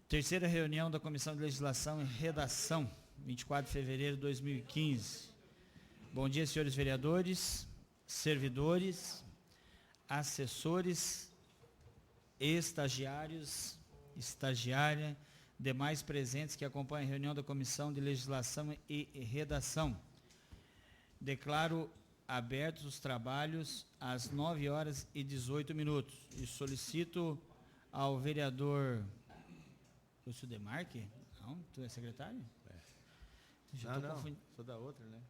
Terceira reunião da Comissão de Legislação e Redação, 24 de fevereiro de 2015. Bom dia, senhores vereadores, servidores, assessores, estagiários, estagiária, demais presentes que acompanham a reunião da Comissão de Legislação e Redação. Declaro abertos os trabalhos às 9h18 e solicito ao vereador Lúcio Demarque. Não, tu é secretário? Não, sou da outra, né?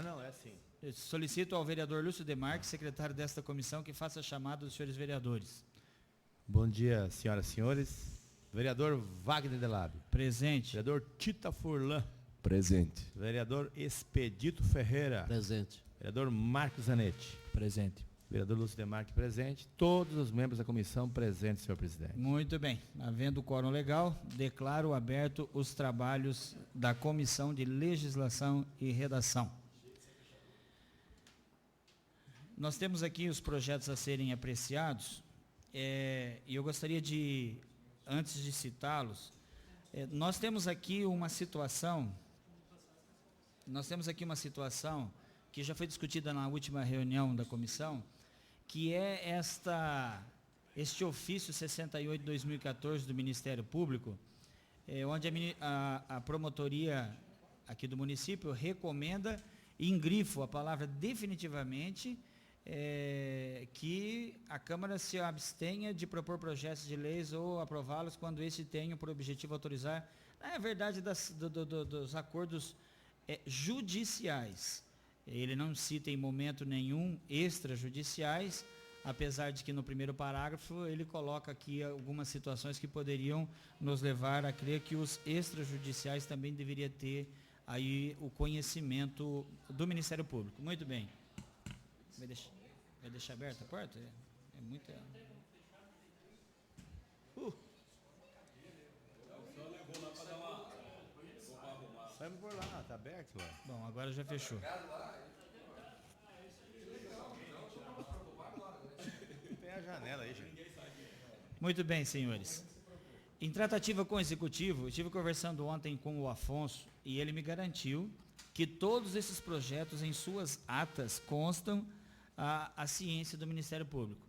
Não, é sim. Eu solicito ao vereador Lúcio Demarque, secretário desta comissão, que faça a chamada dos senhores vereadores. Bom dia, senhoras e senhores. Vereador Wagner Delabio. Presente. Vereador Tita Furlan. Presente. Vereador Expedito Ferreira. Presente. Vereador Marcos Zanetti. Presente. Vereador Lúcio Demarque presente. Todos os membros da comissão presentes, senhor presidente. Muito bem. Havendo o quórum legal, declaro aberto os trabalhos da Comissão de Legislação e Redação. Nós temos aqui os projetos a serem apreciados, e eu gostaria de, antes de citá-los, nós temos aqui uma situação que já foi discutida na última reunião da comissão, que é este ofício 68/2014 do Ministério Público, onde a promotoria aqui do município recomenda, em grifo, a palavra definitivamente, que a Câmara se abstenha de propor projetos de leis ou aprová-los quando este tenha por objetivo autorizar, na verdade, dos acordos judiciais. Ele não cita em momento nenhum extrajudiciais, apesar de que no primeiro parágrafo ele coloca aqui algumas situações que poderiam nos levar a crer que os extrajudiciais também deveriam ter aí o conhecimento do Ministério Público. Muito bem. Vai deixar aberta a porta? É muita... Vamos por lá, tá aberto lá. Bom, agora já fechou. Tem a janela aí, gente. Muito bem, senhores. Em tratativa com o Executivo, eu estive conversando ontem com o Afonso e ele me garantiu que todos esses projetos em suas atas constam a ciência do Ministério Público.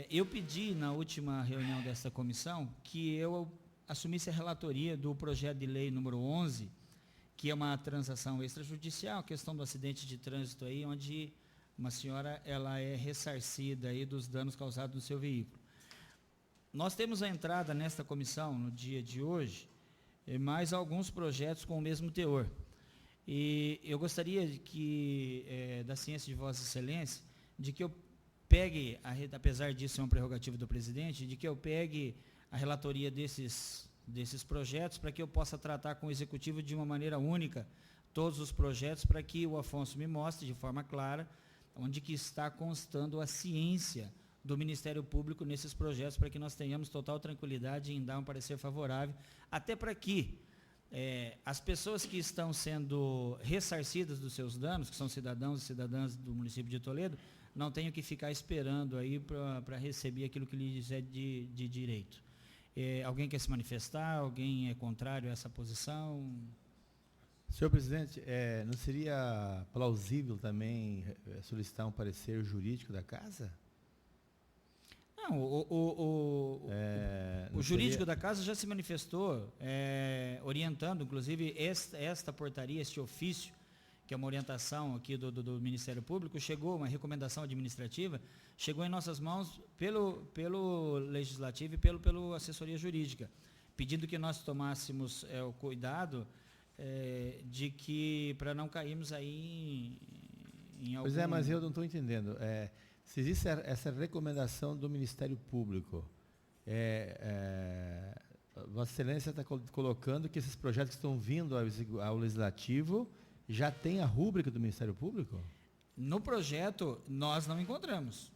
Eu pedi na última reunião desta comissão que eu assumisse a relatoria do projeto de lei número 11, que é uma transação extrajudicial, a questão do acidente de trânsito aí, onde uma senhora ela é ressarcida aí dos danos causados no seu veículo. Nós temos a entrada nesta comissão no dia de hoje, mais alguns projetos com o mesmo teor. E eu gostaria que, da ciência de Vossa Excelência, de que eu pegue, apesar disso ser uma prerrogativa do presidente, de que eu pegue a relatoria desses projetos para que eu possa tratar com o Executivo de uma maneira única todos os projetos, para que o Afonso me mostre de forma clara onde que está constando a ciência do Ministério Público nesses projetos, para que nós tenhamos total tranquilidade em dar um parecer favorável, até para que as pessoas que estão sendo ressarcidas dos seus danos, que são cidadãos e cidadãs do município de Toledo, não tenham que ficar esperando aí para receber aquilo que lhes é de direito. Alguém quer se manifestar? Alguém é contrário a essa posição? Senhor presidente, não seria plausível também solicitar um parecer jurídico da casa? Não, o jurídico da casa já se manifestou, orientando, inclusive, esta portaria, este ofício, que é uma orientação aqui do Ministério Público, chegou, uma recomendação administrativa, chegou em nossas mãos pelo Legislativo e pelo assessoria jurídica, pedindo que nós tomássemos o cuidado de que, para não cairmos aí em algum... Pois mas eu não estou entendendo. Se existe essa recomendação do Ministério Público, Vossa Excelência está colocando que esses projetos que estão vindo ao Legislativo já tem a rúbrica do Ministério Público? No projeto, nós não encontramos.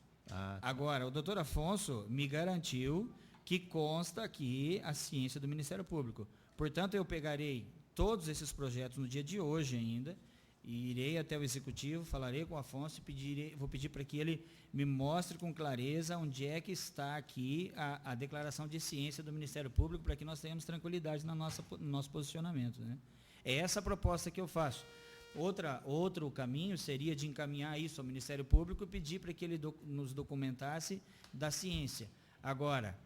Agora, o doutor Afonso me garantiu que consta aqui a ciência do Ministério Público. Portanto, eu pegarei todos esses projetos no dia de hoje ainda E irei até o executivo, falarei com o Afonso e vou pedir para que ele me mostre com clareza onde é que está aqui a declaração de ciência do Ministério Público, para que nós tenhamos tranquilidade no nosso posicionamento, né? É essa a proposta que eu faço. Outro caminho seria de encaminhar isso ao Ministério Público e pedir para que ele nos documentasse da ciência. Agora,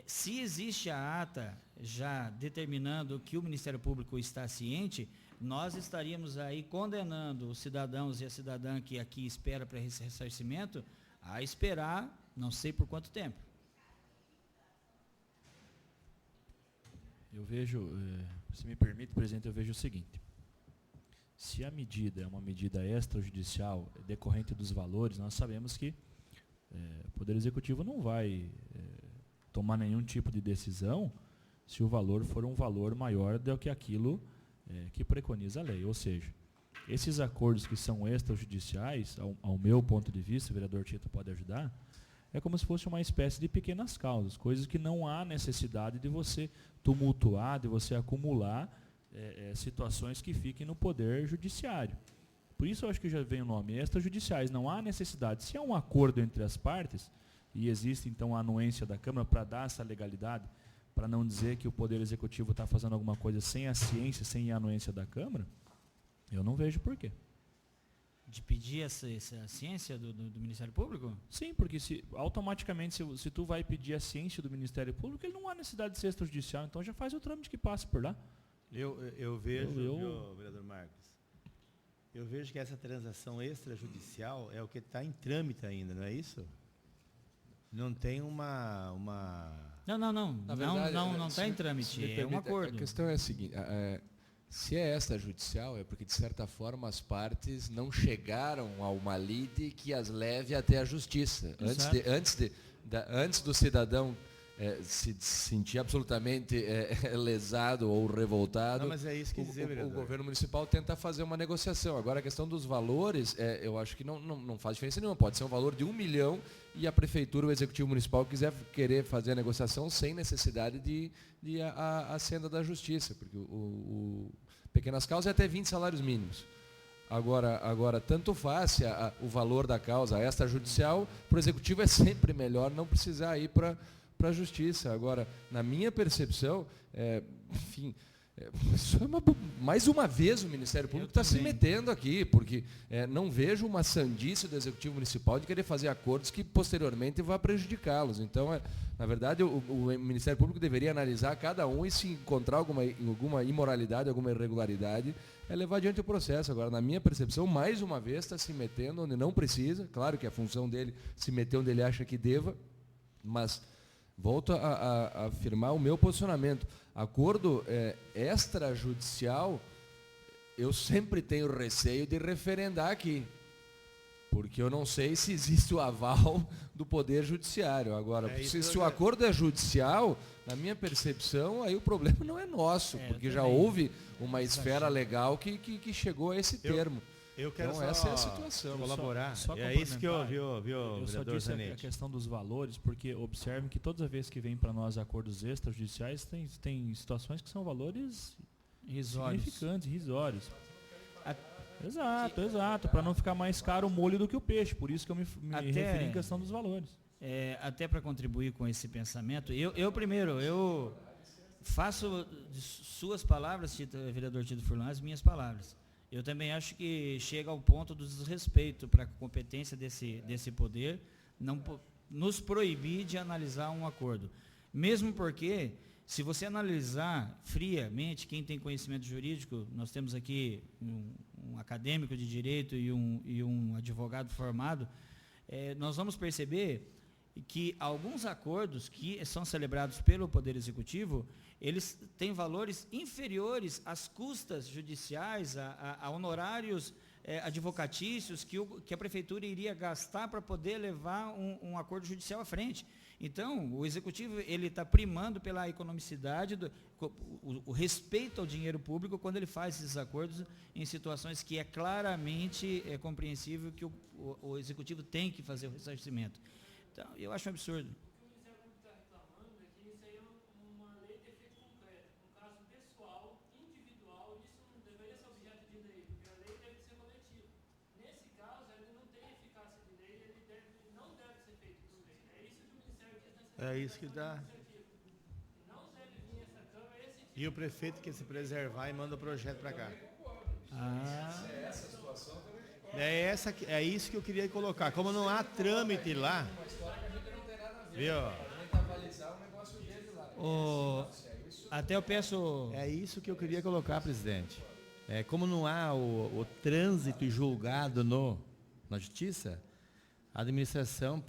se existe a ata já determinando que o Ministério Público está ciente, nós estaríamos aí condenando os cidadãos e a cidadã que aqui espera para esse ressarcimento a esperar não sei por quanto tempo. Eu vejo, se me permite, presidente, eu vejo o seguinte. Se a medida é uma medida extrajudicial decorrente dos valores, nós sabemos que o Poder Executivo não vai tomar nenhum tipo de decisão se o valor for um valor maior do que aquilo que preconiza a lei. Ou seja, esses acordos que são extrajudiciais, ao meu ponto de vista, o vereador Tito pode ajudar, é como se fosse uma espécie de pequenas causas, coisas que não há necessidade de você tumultuar, de você acumular situações que fiquem no Poder Judiciário. Por isso eu acho que já vem o nome, extrajudiciais, não há necessidade. Se há um acordo entre as partes, e existe então a anuência da Câmara para dar essa legalidade, para não dizer que o Poder Executivo está fazendo alguma coisa sem a ciência, sem a anuência da Câmara, eu não vejo porquê. De pedir essa ciência do Ministério Público? Sim, porque automaticamente, se tu vai pedir a ciência do Ministério Público, ele não há necessidade de ser extrajudicial, então já faz o trâmite que passa por lá. Eu vejo, vereador Marcos, eu vejo que essa transação extrajudicial é o que está em trâmite ainda, não é isso? Não tem uma... Não está em trâmite, é um acordo. A questão é a seguinte, se é extrajudicial, é porque, de certa forma, as partes não chegaram a uma lide que as leve até a justiça. Antes do cidadão se sentir absolutamente lesado ou revoltado, não, mas é isso que dizer, o governo municipal tenta fazer uma negociação. Agora, a questão dos valores, eu acho que não faz diferença nenhuma. Pode ser um valor de 1 milhão e a prefeitura, o executivo municipal, querer fazer a negociação sem necessidade de a senda da justiça, porque pequenas causas é até 20 salários mínimos. Agora tanto faz o valor da causa extrajudicial, para o executivo é sempre melhor não precisar ir para a justiça. Agora, na minha percepção, enfim, isso mais uma vez o Ministério Público está se metendo aqui, porque não vejo uma sandice do Executivo Municipal de querer fazer acordos que posteriormente vá prejudicá-los. Então, na verdade, o Ministério Público deveria analisar cada um e, se encontrar alguma imoralidade, alguma irregularidade, levar adiante o processo. Agora, na minha percepção, mais uma vez está se metendo onde não precisa. Claro que a função dele se meter onde ele acha que deva, mas volto a afirmar o meu posicionamento. Acordo extrajudicial, eu sempre tenho receio de referendar aqui, porque eu não sei se existe o aval do Poder Judiciário. Agora, se o acordo é judicial, na minha percepção, aí o problema não é nosso, porque já houve uma esfera legal que chegou a esse termo. Eu quero então, essa é a situação. Colaborar. Só é isso que eu eu só disse a questão dos valores, porque observem que toda vez que vem para nós acordos extrajudiciais, tem situações que são valores significantes, irrisórios. Exato, para não ficar mais caro o molho do que o peixe, por isso que eu me referi em questão dos valores. Até para contribuir com esse pensamento, eu faço de suas palavras, vereador Tito Furlan, as minhas palavras. Eu também acho que chega ao ponto do desrespeito para a competência desse poder não nos proibir de analisar um acordo. Mesmo porque, se você analisar friamente, quem tem conhecimento jurídico, nós temos aqui um acadêmico de direito e um advogado formado, nós vamos perceber que alguns acordos que são celebrados pelo Poder Executivo, eles têm valores inferiores às custas judiciais, a honorários advocatícios que a Prefeitura iria gastar para poder levar um acordo judicial à frente. Então, o Executivo está primando pela economicidade, o respeito ao dinheiro público quando ele faz esses acordos em situações que é claramente compreensível que o Executivo tem que fazer o ressarcimento. Então, eu acho um absurdo. É isso que dá. E o prefeito quer se preservar e manda o projeto para cá. É isso que eu queria colocar. Como não há trâmite lá, viu? Até eu peço... É isso que eu queria colocar, presidente. Como não há o trânsito julgado na justiça, a administração,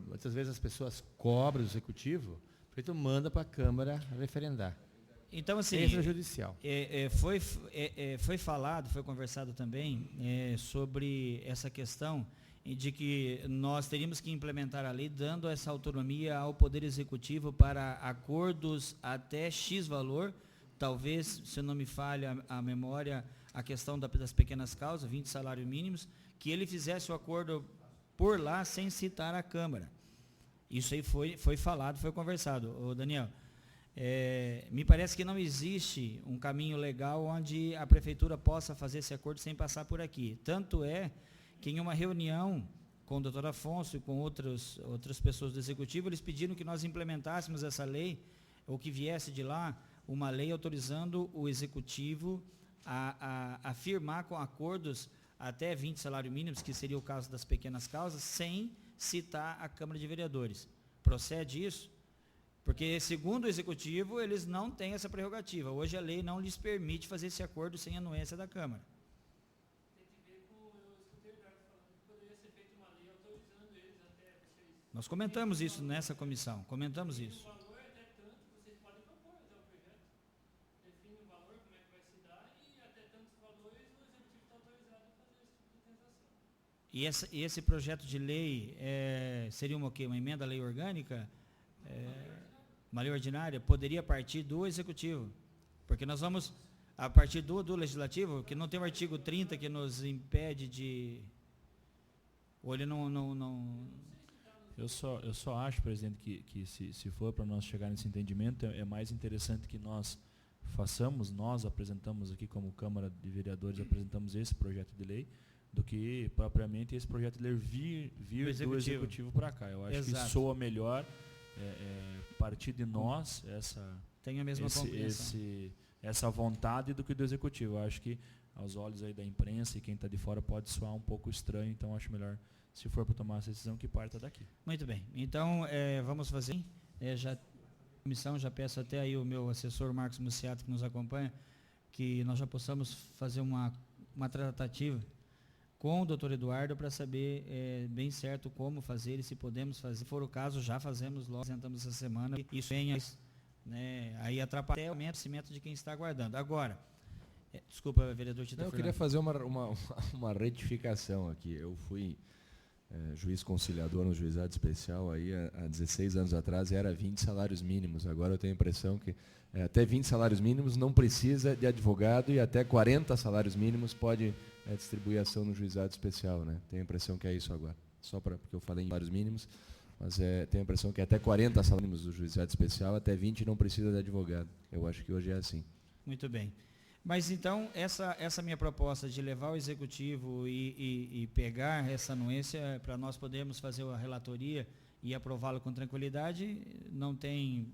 muitas vezes as pessoas cobram o executivo, o prefeito manda para a Câmara referendar. Então, assim, extrajudicial. Foi falado, foi conversado também sobre essa questão de que nós teríamos que implementar a lei dando essa autonomia ao Poder Executivo para acordos até X valor, talvez, se não me falha a memória, a questão das pequenas causas, 20 salários mínimos, que ele fizesse o acordo por lá sem citar a Câmara. Isso aí foi falado, foi conversado. Ô Daniel, me parece que não existe um caminho legal onde a Prefeitura possa fazer esse acordo sem passar por aqui. Tanto é que em uma reunião com o doutor Afonso e com outras pessoas do Executivo, eles pediram que nós implementássemos essa lei, ou que viesse de lá, uma lei autorizando o Executivo a firmar com acordos até 20 salários mínimos, que seria o caso das pequenas causas, sem citar a Câmara de Vereadores. Procede isso? Porque, segundo o Executivo, eles não têm essa prerrogativa. Hoje a lei não lhes permite fazer esse acordo sem anuência da Câmara. Nós comentamos isso nessa comissão, comentamos isso. E esse projeto de lei seria uma emenda à lei orgânica? Uma lei ordinária? Poderia partir do Executivo. Porque nós vamos, a partir do Legislativo, que não tem o artigo 30 que nos impede de... Ou ele não... Eu só acho, presidente, que se for para nós chegar nesse entendimento, é mais interessante que nós apresentamos aqui como Câmara de Vereadores, apresentamos esse projeto de lei, do que propriamente esse projeto de lei vir do Executivo para cá. Eu acho que soa melhor partir de nós tem a mesma essa vontade do que do Executivo. Eu acho que aos olhos aí da imprensa e quem está de fora pode soar um pouco estranho, então acho melhor, se for para tomar essa decisão, que parta daqui. Muito bem. Então, vamos fazer. A comissão, já peço até aí o meu assessor Marcos Muciato, que nos acompanha, que nós já possamos fazer uma tratativa com o doutor Eduardo para saber bem certo como fazer e se podemos fazer. Se for o caso, já fazemos logo, apresentamos essa semana. Isso venha, aí atrapalha até o aumento de quem está aguardando. Agora, desculpa, vereador Tito Fernando. Eu queria fazer uma retificação aqui. Eu fui juiz conciliador no juizado especial aí há 16 anos atrás, era 20 salários mínimos. Agora eu tenho a impressão que até 20 salários mínimos não precisa de advogado e até 40 salários mínimos pode distribuir ação no juizado especial, né? Tenho a impressão que é isso agora. Porque eu falei em salários mínimos, mas tenho a impressão que até 40 salários mínimos do juizado especial, até 20 não precisa de advogado. Eu acho que hoje é assim. Muito bem. Mas então, essa minha proposta de levar o Executivo e pegar essa anuência para nós podermos fazer a relatoria e aprová-la com tranquilidade, não tem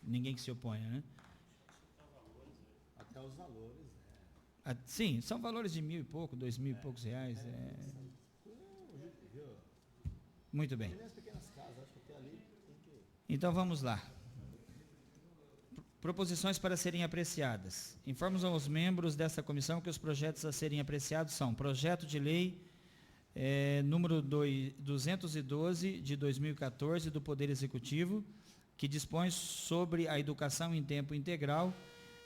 ninguém que se oponha, né? Até os valores. Sim, são valores de 1.000 e pouco, 2.000 e poucos reais. Muito bem. Então vamos lá. Proposições para serem apreciadas. Informamos aos membros desta comissão que os projetos a serem apreciados são: projeto de lei número 212 de 2014 do Poder Executivo, que dispõe sobre a educação em tempo integral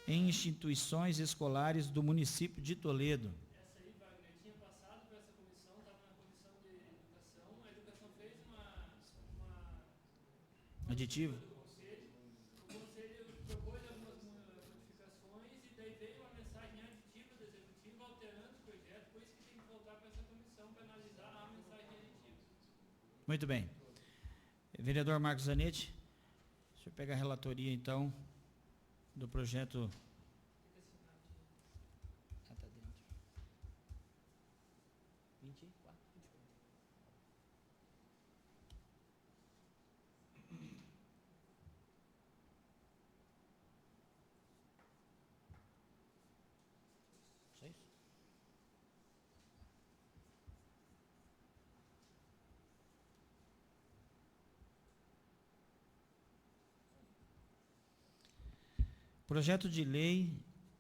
em instituições escolares do município de Toledo. Essa aí, Wagner, tinha passado por essa comissão, estava na comissão de educação, a educação fez uma Aditivo. O conselho propôs algumas modificações e daí veio uma mensagem aditiva do executivo alterando o projeto, por isso que tem que voltar para essa comissão para analisar a mensagem aditiva. Muito bem. Vereador Marcos Zanetti, deixa eu pegar a relatoria então do projeto. Tá dentro. 24. Projeto de lei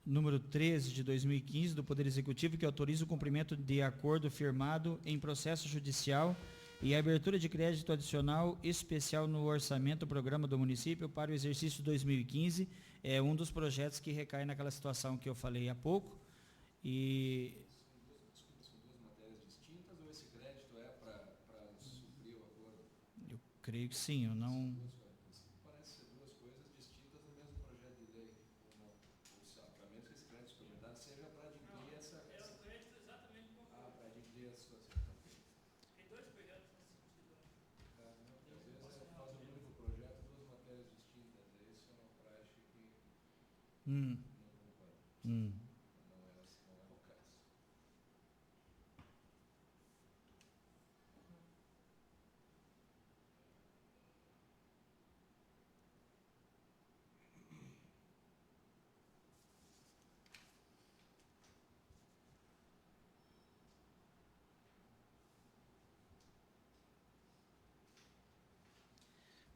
número 13 de 2015 do Poder Executivo que autoriza o cumprimento de acordo firmado em processo judicial e a abertura de crédito adicional especial no orçamento do programa do município para o exercício 2015. É um dos projetos que recai naquela situação que eu falei há pouco. E São duas matérias distintas ou esse crédito é para suprir o acordo? eu creio que sim, eu não... Parece ser duas coisas distintas no mesmo projeto de lei. Ou não? Ou seja, para menos que esse crédito suplementar seja para adquirir essa... É o crédito exatamente como para adquirir essa situação. tem dois projetos nesse sentido. Às vezes você faz um único projeto, duas matérias distintas. Isso é uma prática que Hum, não concordo. hum. Não é o caso.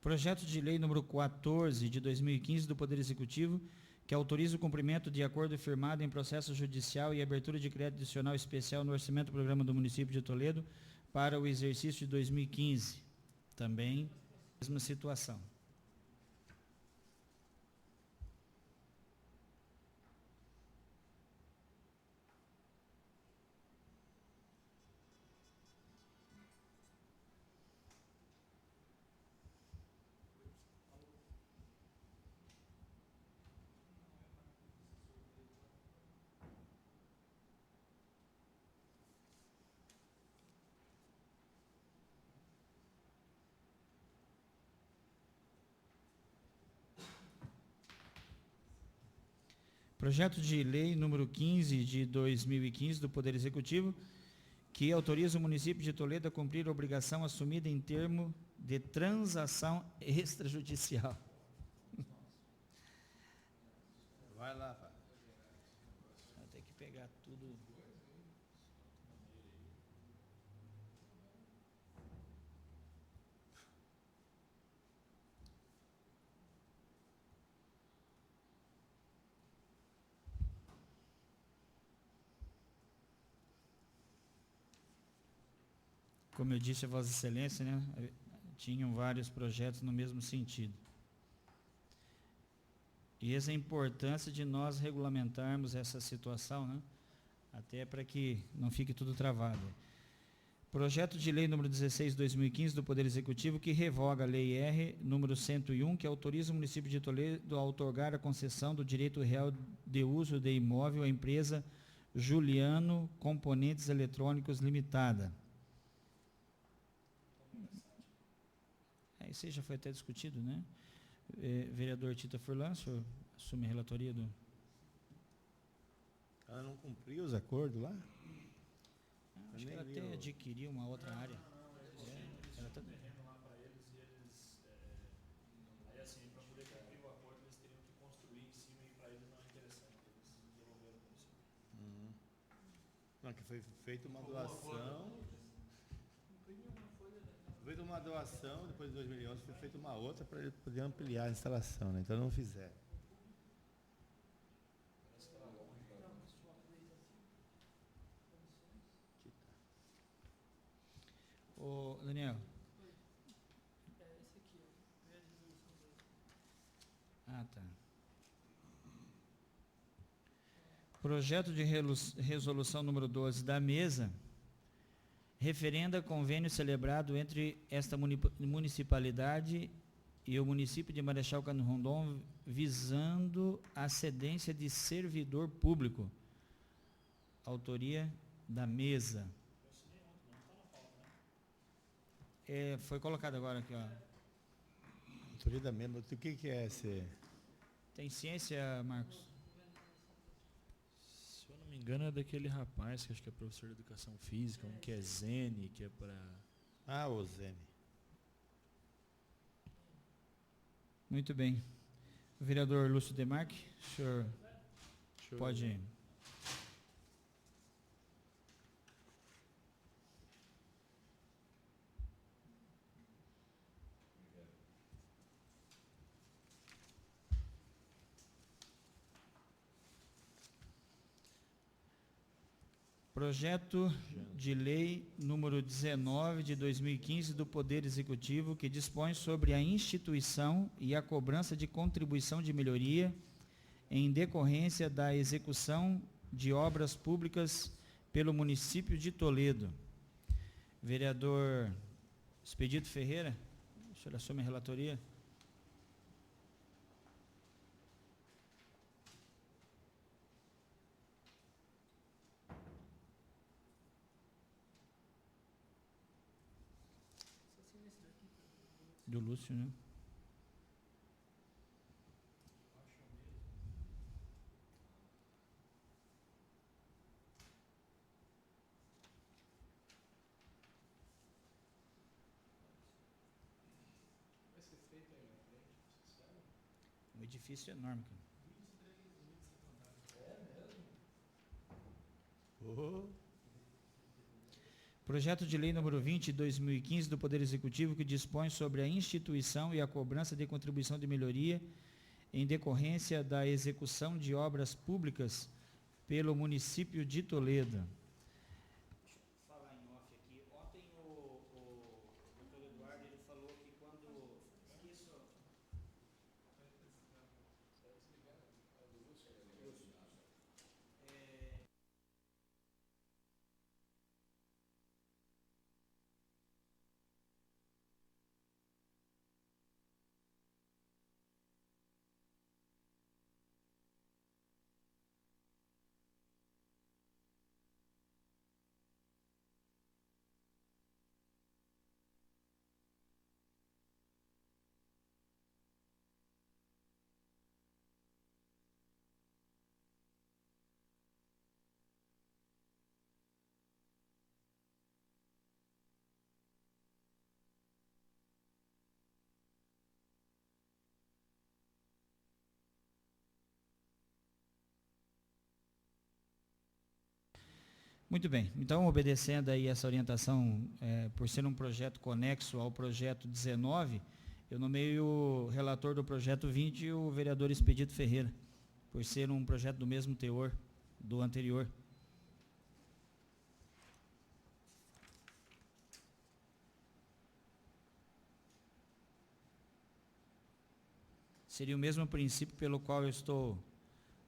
Projeto de lei número 14 de 2015 do Poder Executivo que autoriza o cumprimento de acordo firmado em processo judicial e abertura de crédito adicional especial no orçamento do programa do município de Toledo para o exercício de 2015. Também, mesma situação. Projeto de lei número 15 de 2015 do Poder Executivo que autoriza o município de Toledo a cumprir a obrigação assumida em termo de transação extrajudicial. Vai lá, Fábio. Vai ter que pegar tudo. Como eu disse a Vossa Excelência, né, tinham vários projetos no mesmo sentido. E essa é a importância de nós regulamentarmos essa situação, né, até para que não fique tudo travado. Projeto de lei número 16 de 2015 do Poder Executivo que revoga a Lei R número 101, que autoriza o município de Toledo a outorgar a concessão do direito real de uso de imóvel à empresa Juliano Componentes Eletrônicos Limitada. Isso aí já foi até discutido, né? Vereador Tita Furlan, o senhor assume a relatoria do... Ela não cumpriu os acordos lá? Acho que ela até adquiriu uma outra área. Ela tá... Aí assim, para poder cumprir o acordo, eles teriam que construir em cima e para eles não é interessante. Eles devolveram para você. Não, que foi feita uma doação. Foi feita uma doação, depois de 2011 foi feita uma outra para ele poder ampliar a instalação, né? Então não fizeram. Ô, Daniel. Esse aqui, ó. Vê a resolução dele. Ah, tá. Projeto de resolução número 12 da mesa referenda convênio celebrado entre esta municipalidade e o município de Marechal Cândido Rondon visando a cedência de servidor público. Autoria da mesa. Foi colocado agora aqui, ó. Autoria da mesma. O que é esse? Tem ciência, Marcos? Se eu não me engano, é daquele rapaz que acho que é professor de educação física, um que é Zene, que é para... Ah, o Zene. Muito bem. O vereador Lúcio Demarque, o senhor pode ir. Projeto de lei número 19 de 2015 do Poder Executivo, que dispõe sobre a instituição e a cobrança de contribuição de melhoria em decorrência da execução de obras públicas pelo município de Toledo. Vereador Expedito Ferreira, o senhor assume a relatoria? Do Lúcio, né? Um edifício enorme, cara. Projeto de lei número 20 de 2015 do Poder Executivo, que dispõe sobre a instituição e a cobrança de contribuição de melhoria em decorrência da execução de obras públicas pelo município de Toledo. Deixa eu falar em off aqui. Ontem o doutor Eduardo ele falou que quando isso... Muito bem, então obedecendo aí essa orientação, por ser um projeto conexo ao projeto 19, eu nomeio o relator do projeto 20 o vereador Expedito Ferreira, por ser um projeto do mesmo teor do anterior. Seria o mesmo princípio pelo qual eu estou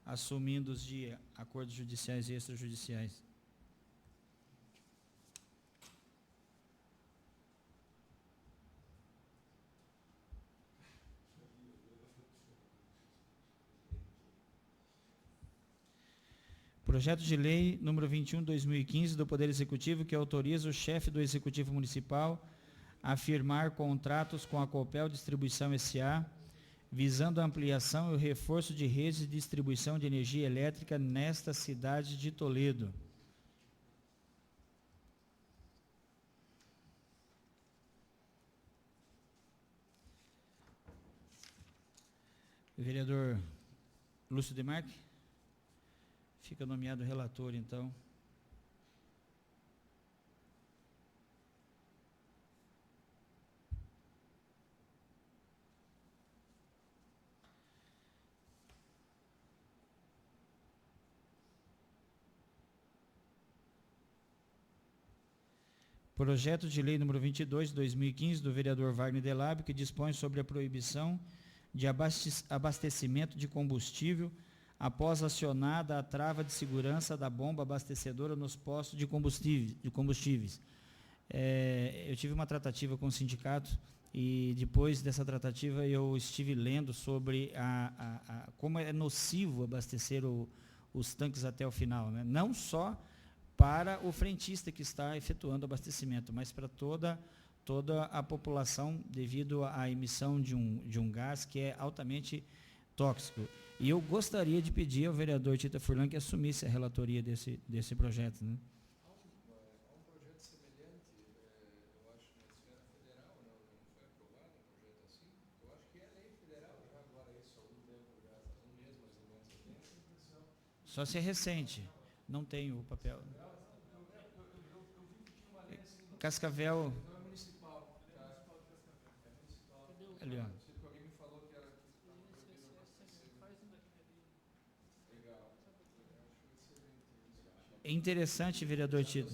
assumindo os de acordos judiciais e extrajudiciais. Projeto de lei número 21 de 2015 do Poder Executivo, que autoriza o chefe do Executivo Municipal a firmar contratos com a Copel Distribuição S.A., visando a ampliação e o reforço de redes de distribuição de energia elétrica nesta cidade de Toledo. Vereador Lúcio Demarque, fica nomeado relator, então. Projeto de lei número 22 de 2015 do vereador Wagner Delabio, que dispõe sobre a proibição de abastecimento de combustível após acionada a trava de segurança da bomba abastecedora nos postos de combustíveis. Eu tive uma tratativa com o sindicato e depois dessa tratativa eu estive lendo sobre como é nocivo abastecer os tanques até o final, né? Não só para o frentista que está efetuando o abastecimento, mas para toda a população, devido à emissão de um gás que é altamente tóxico. E eu gostaria de pedir ao vereador Tita Furlan que assumisse a relatoria desse projeto, né? Há um projeto semelhante, eu acho, na esfera federal, não foi aprovado um projeto assim? Eu acho que é lei federal já agora, isso há algum tempo, já um mês mais ou menos, eu tenho essa impressão. Só se é recente, não tenho o papel. Cascavel. Não é municipal, tá? É municipal. Ali, ó. Alguém me falou que era proibido abastecer. Legal. Eu acho excelente isso. É interessante, vereador Tito.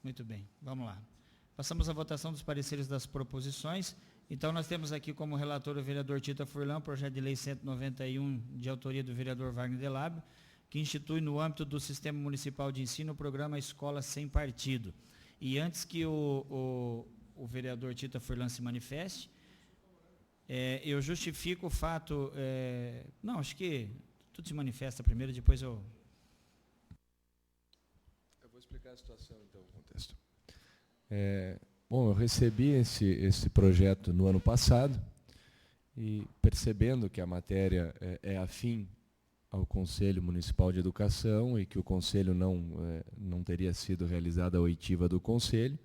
Muito bem, vamos lá. Passamos à votação dos pareceres das proposições. Então, nós temos aqui como relator o vereador Tito Furlan, projeto de lei 191, de autoria do vereador Wagner Delabio, que institui no âmbito do Sistema Municipal de Ensino o programa Escola Sem Partido. E antes que o vereador Tito Furlan se manifeste, eu justifico o fato... não, acho que tudo se manifesta primeiro, depois eu... Eu vou explicar a situação, então, o contexto. Bom, eu recebi esse projeto no ano passado e, percebendo que a matéria é afim ao Conselho Municipal de Educação e que o Conselho não teria sido realizada a oitiva do Conselho,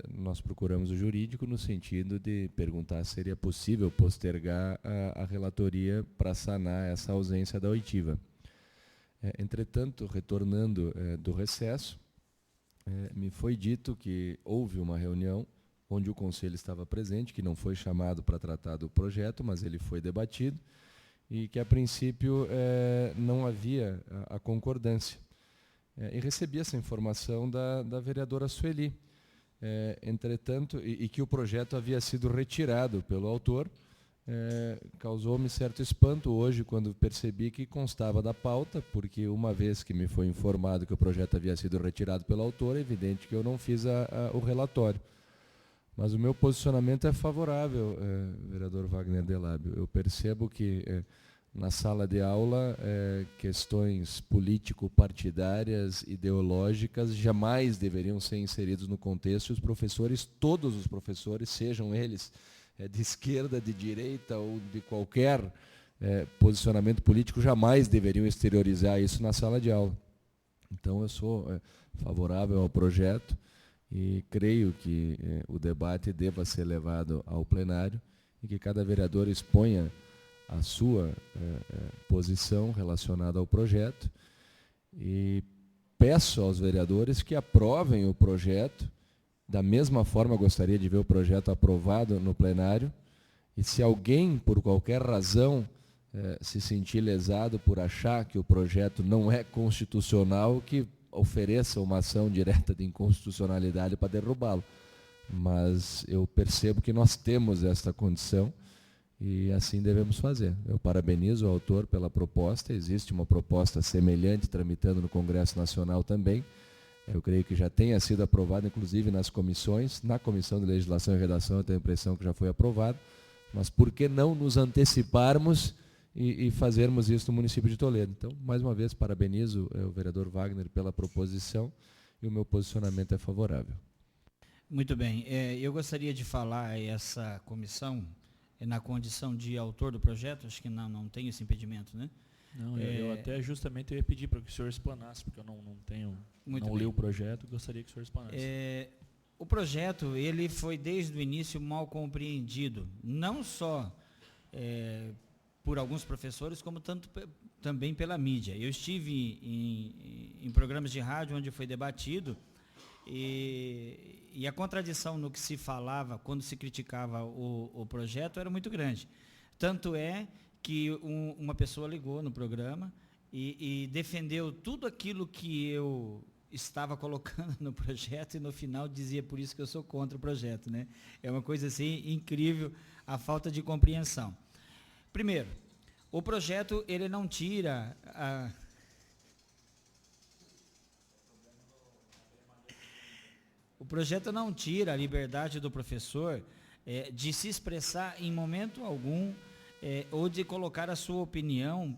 nós procuramos o jurídico no sentido de perguntar se seria possível postergar a relatoria para sanar essa ausência da oitiva. Entretanto, retornando do recesso, me foi dito que houve uma reunião onde o Conselho estava presente, que não foi chamado para tratar do projeto, mas ele foi debatido, e que, a princípio, não havia a concordância. E recebi essa informação da vereadora Sueli. Entretanto, e que o projeto havia sido retirado pelo autor, causou-me certo espanto hoje quando percebi que constava da pauta, porque uma vez que me foi informado que o projeto havia sido retirado pelo autor, é evidente que eu não fiz o relatório. Mas o meu posicionamento é favorável, vereador Wagner Delabio. Eu percebo que na sala de aula, questões político-partidárias, ideológicas, jamais deveriam ser inseridos no contexto. E os professores, todos os professores, sejam eles de esquerda, de direita ou de qualquer posicionamento político, jamais deveriam exteriorizar isso na sala de aula. Então, eu sou favorável ao projeto e creio que o debate deva ser levado ao plenário e que cada vereador exponha a sua posição relacionada ao projeto, e peço aos vereadores que aprovem o projeto. Da mesma forma, gostaria de ver o projeto aprovado no plenário, e se alguém, por qualquer razão, se sentir lesado por achar que o projeto não é constitucional, que ofereça uma ação direta de inconstitucionalidade para derrubá-lo. Mas eu percebo que nós temos esta condição, e assim devemos fazer. Eu parabenizo o autor pela proposta. Existe uma proposta semelhante tramitando no Congresso Nacional também. Eu creio que já tenha sido aprovada, inclusive nas comissões. Na Comissão de Legislação e Redação, eu tenho a impressão que já foi aprovado. Mas por que não nos anteciparmos e fazermos isso no município de Toledo? Então, mais uma vez, parabenizo o vereador Wagner pela proposição, e o meu posicionamento é favorável. Muito bem. Eu gostaria de falar essa comissão na condição de autor do projeto. Acho que não tem esse impedimento, né? Não, eu até justamente ia pedir para que o senhor explanasse, porque eu não li o projeto, gostaria que o senhor explanasse. O projeto, ele foi desde o início mal compreendido, não só por alguns professores, como também pela mídia. Eu estive em programas de rádio onde foi debatido, e a contradição no que se falava quando se criticava o projeto era muito grande. Tanto é que uma pessoa ligou no programa e defendeu tudo aquilo que eu estava colocando no projeto, e no final dizia: por isso que eu sou contra o projeto, né? É uma coisa assim incrível, a falta de compreensão. Primeiro, o projeto, ele não tira O projeto não tira a liberdade do professor de se expressar em momento algum, ou de colocar a sua opinião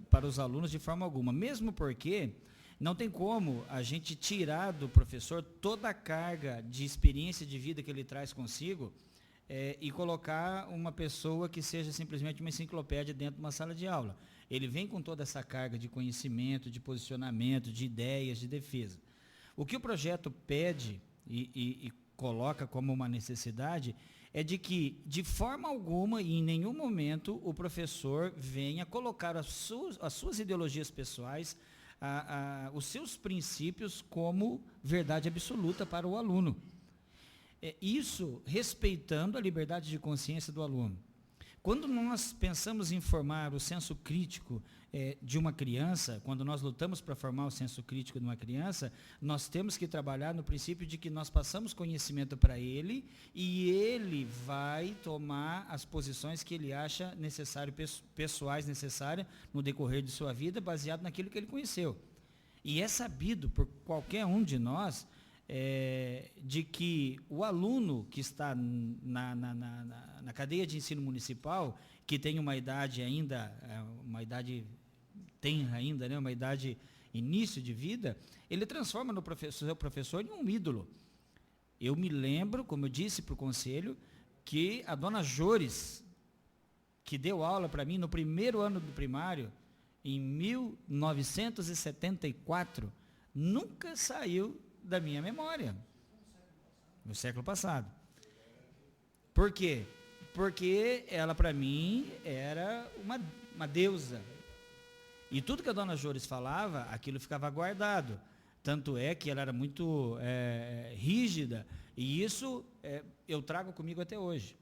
para os alunos de forma alguma. Mesmo porque não tem como a gente tirar do professor toda a carga de experiência de vida que ele traz consigo, e colocar uma pessoa que seja simplesmente uma enciclopédia dentro de uma sala de aula. Ele vem com toda essa carga de conhecimento, de posicionamento, de ideias, de defesa. O que o projeto pede e coloca como uma necessidade é de que, de forma alguma e em nenhum momento, o professor venha colocar as suas ideologias pessoais, os seus princípios como verdade absoluta para o aluno. Isso respeitando a liberdade de consciência do aluno. Quando nós pensamos em formar o senso crítico de uma criança, quando nós lutamos para formar o senso crítico de uma criança, nós temos que trabalhar no princípio de que nós passamos conhecimento para ele, e ele vai tomar as posições que ele acha pessoais necessárias no decorrer de sua vida, baseado naquilo que ele conheceu. E é sabido por qualquer um de nós de que o aluno que está na cadeia de ensino municipal, que tem uma idade ainda, né, uma idade início de vida, ele transforma no seu professor em um ídolo. Eu me lembro, como eu disse para o conselho, que a dona Jores, que deu aula para mim no primeiro ano do primário, em 1974, nunca saiu da minha memória, no século passado. Por quê? Porque ela, para mim, era uma deusa. E tudo que a dona Jores falava, aquilo ficava guardado. Tanto é que ela era muito rígida, e isso eu trago comigo até hoje.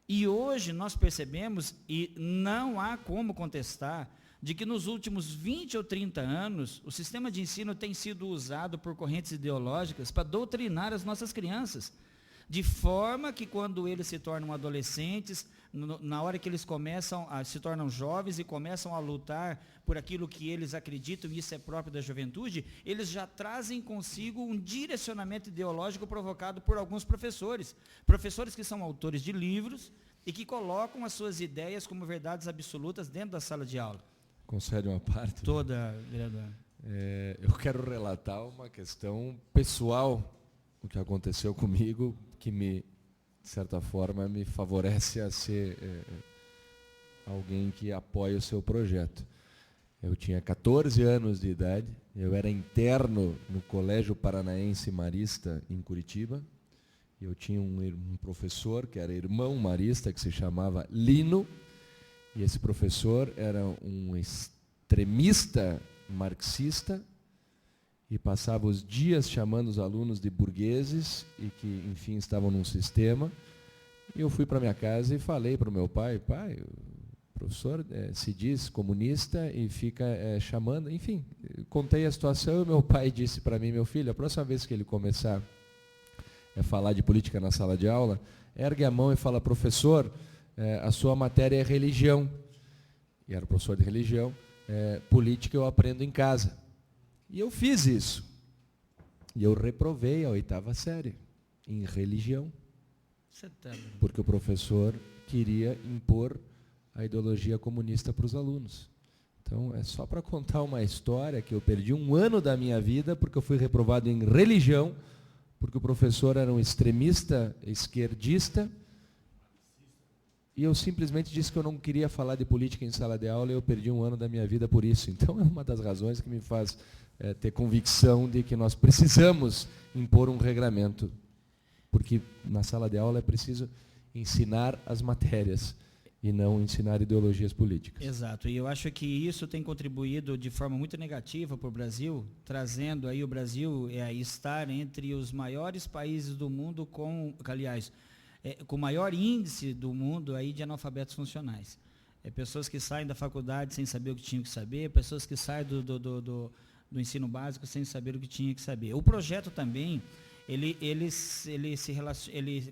E hoje nós percebemos, e não há como contestar, de que nos últimos 20 ou 30 anos, o sistema de ensino tem sido usado por correntes ideológicas para doutrinar as nossas crianças, de forma que quando eles se tornam adolescentes, na hora que eles se tornam jovens e começam a lutar por aquilo que eles acreditam, e isso é próprio da juventude, eles já trazem consigo um direcionamento ideológico provocado por alguns professores que são autores de livros, e que colocam as suas ideias como verdades absolutas dentro da sala de aula. Concede uma parte? Toda, vereador. Eu quero relatar uma questão pessoal, o que aconteceu comigo, que de certa forma, me favorece a ser alguém que apoia o seu projeto. Eu tinha 14 anos de idade, eu era interno no Colégio Paranaense Marista, em Curitiba. Eu tinha um professor que era irmão marista, que se chamava Lino, e esse professor era um extremista marxista e passava os dias chamando os alunos de burgueses e que, enfim, estavam num sistema. E eu fui para minha casa e falei para o meu pai, o professor se diz comunista e fica chamando, enfim, contei a situação e meu pai disse para mim, meu filho, a próxima vez que ele começar a falar de política na sala de aula, ergue a mão e fala, professor, a sua matéria é religião. E era professor de religião, política eu aprendo em casa. E eu fiz isso. E eu reprovei a 8ª série em religião. Porque o professor queria impor a ideologia comunista para os alunos. Então, é só para contar uma história que eu perdi um ano da minha vida porque eu fui reprovado em religião, porque o professor era um extremista esquerdista, e eu simplesmente disse que eu não queria falar de política em sala de aula e eu perdi um ano da minha vida por isso. Então, é uma das razões que me faz ter convicção de que nós precisamos impor um regramento, porque na sala de aula é preciso ensinar as matérias e não ensinar ideologias políticas. Exato, e eu acho que isso tem contribuído de forma muito negativa para o Brasil, trazendo aí o Brasil a estar entre os maiores países do mundo com o maior índice do mundo aí de analfabetos funcionais. Pessoas que saem da faculdade sem saber o que tinham que saber, pessoas que saem do ensino básico sem saber o que tinham que saber. O projeto também, ele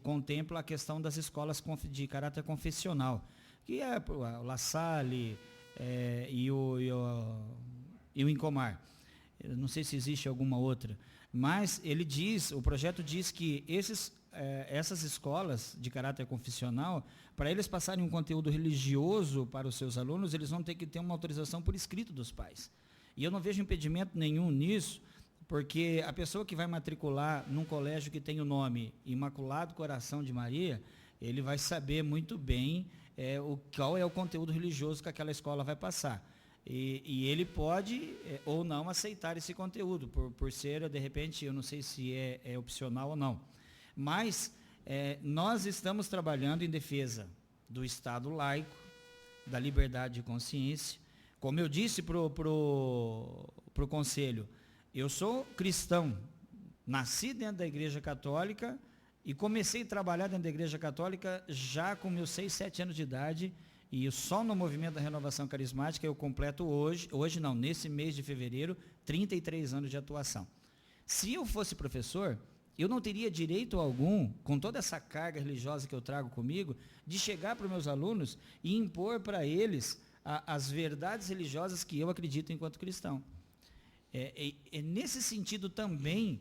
contempla a questão das escolas de caráter confessional, que é o La Salle e o Incomar. Eu não sei se existe alguma outra, mas o projeto diz que essas escolas de caráter confessional, para eles passarem um conteúdo religioso para os seus alunos, eles vão ter que ter uma autorização por escrito dos pais. E eu não vejo impedimento nenhum nisso, porque a pessoa que vai matricular num colégio que tem o nome Imaculado Coração de Maria, ele vai saber muito bem qual é o conteúdo religioso que aquela escola vai passar. E ele pode ou não aceitar esse conteúdo, por ser, de repente, eu não sei se é opcional ou não. Mas nós estamos trabalhando em defesa do Estado laico, da liberdade de consciência. Como eu disse para o Conselho, eu sou cristão, nasci dentro da Igreja Católica e comecei a trabalhar dentro da Igreja Católica já com meus 6, 7 anos de idade, e só no movimento da renovação carismática eu completo nesse mês de fevereiro, 33 anos de atuação. Se eu fosse professor, eu não teria direito algum, com toda essa carga religiosa que eu trago comigo, de chegar para os meus alunos e impor para eles as verdades religiosas que eu acredito enquanto cristão. Nesse sentido também,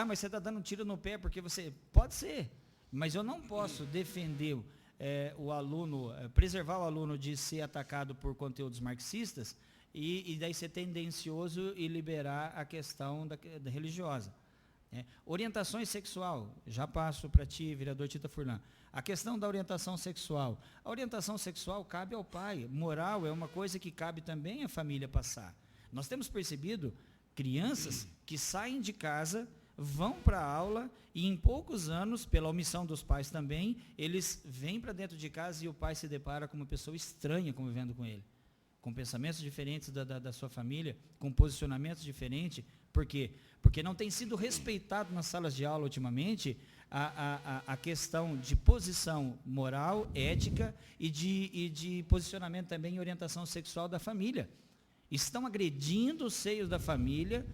mas você está dando um tiro no pé porque você... Pode ser, mas eu não posso defender o aluno, preservar o aluno de ser atacado por conteúdos marxistas e daí ser tendencioso e liberar a questão da religiosa. Orientações sexual, já passo para ti, vereador Tita Furlan. A questão da orientação sexual. A orientação sexual cabe ao pai. Moral é uma coisa que cabe também à família passar. Nós temos percebido crianças que saem de casa, vão para a aula e em poucos anos, pela omissão dos pais também, eles vêm para dentro de casa e o pai se depara com uma pessoa estranha convivendo com ele, com pensamentos diferentes da sua família, com posicionamentos diferentes. Por quê? Porque não tem sido respeitado nas salas de aula ultimamente a questão de posição moral, ética e de posicionamento também em orientação sexual da família. Estão agredindo os seios da família,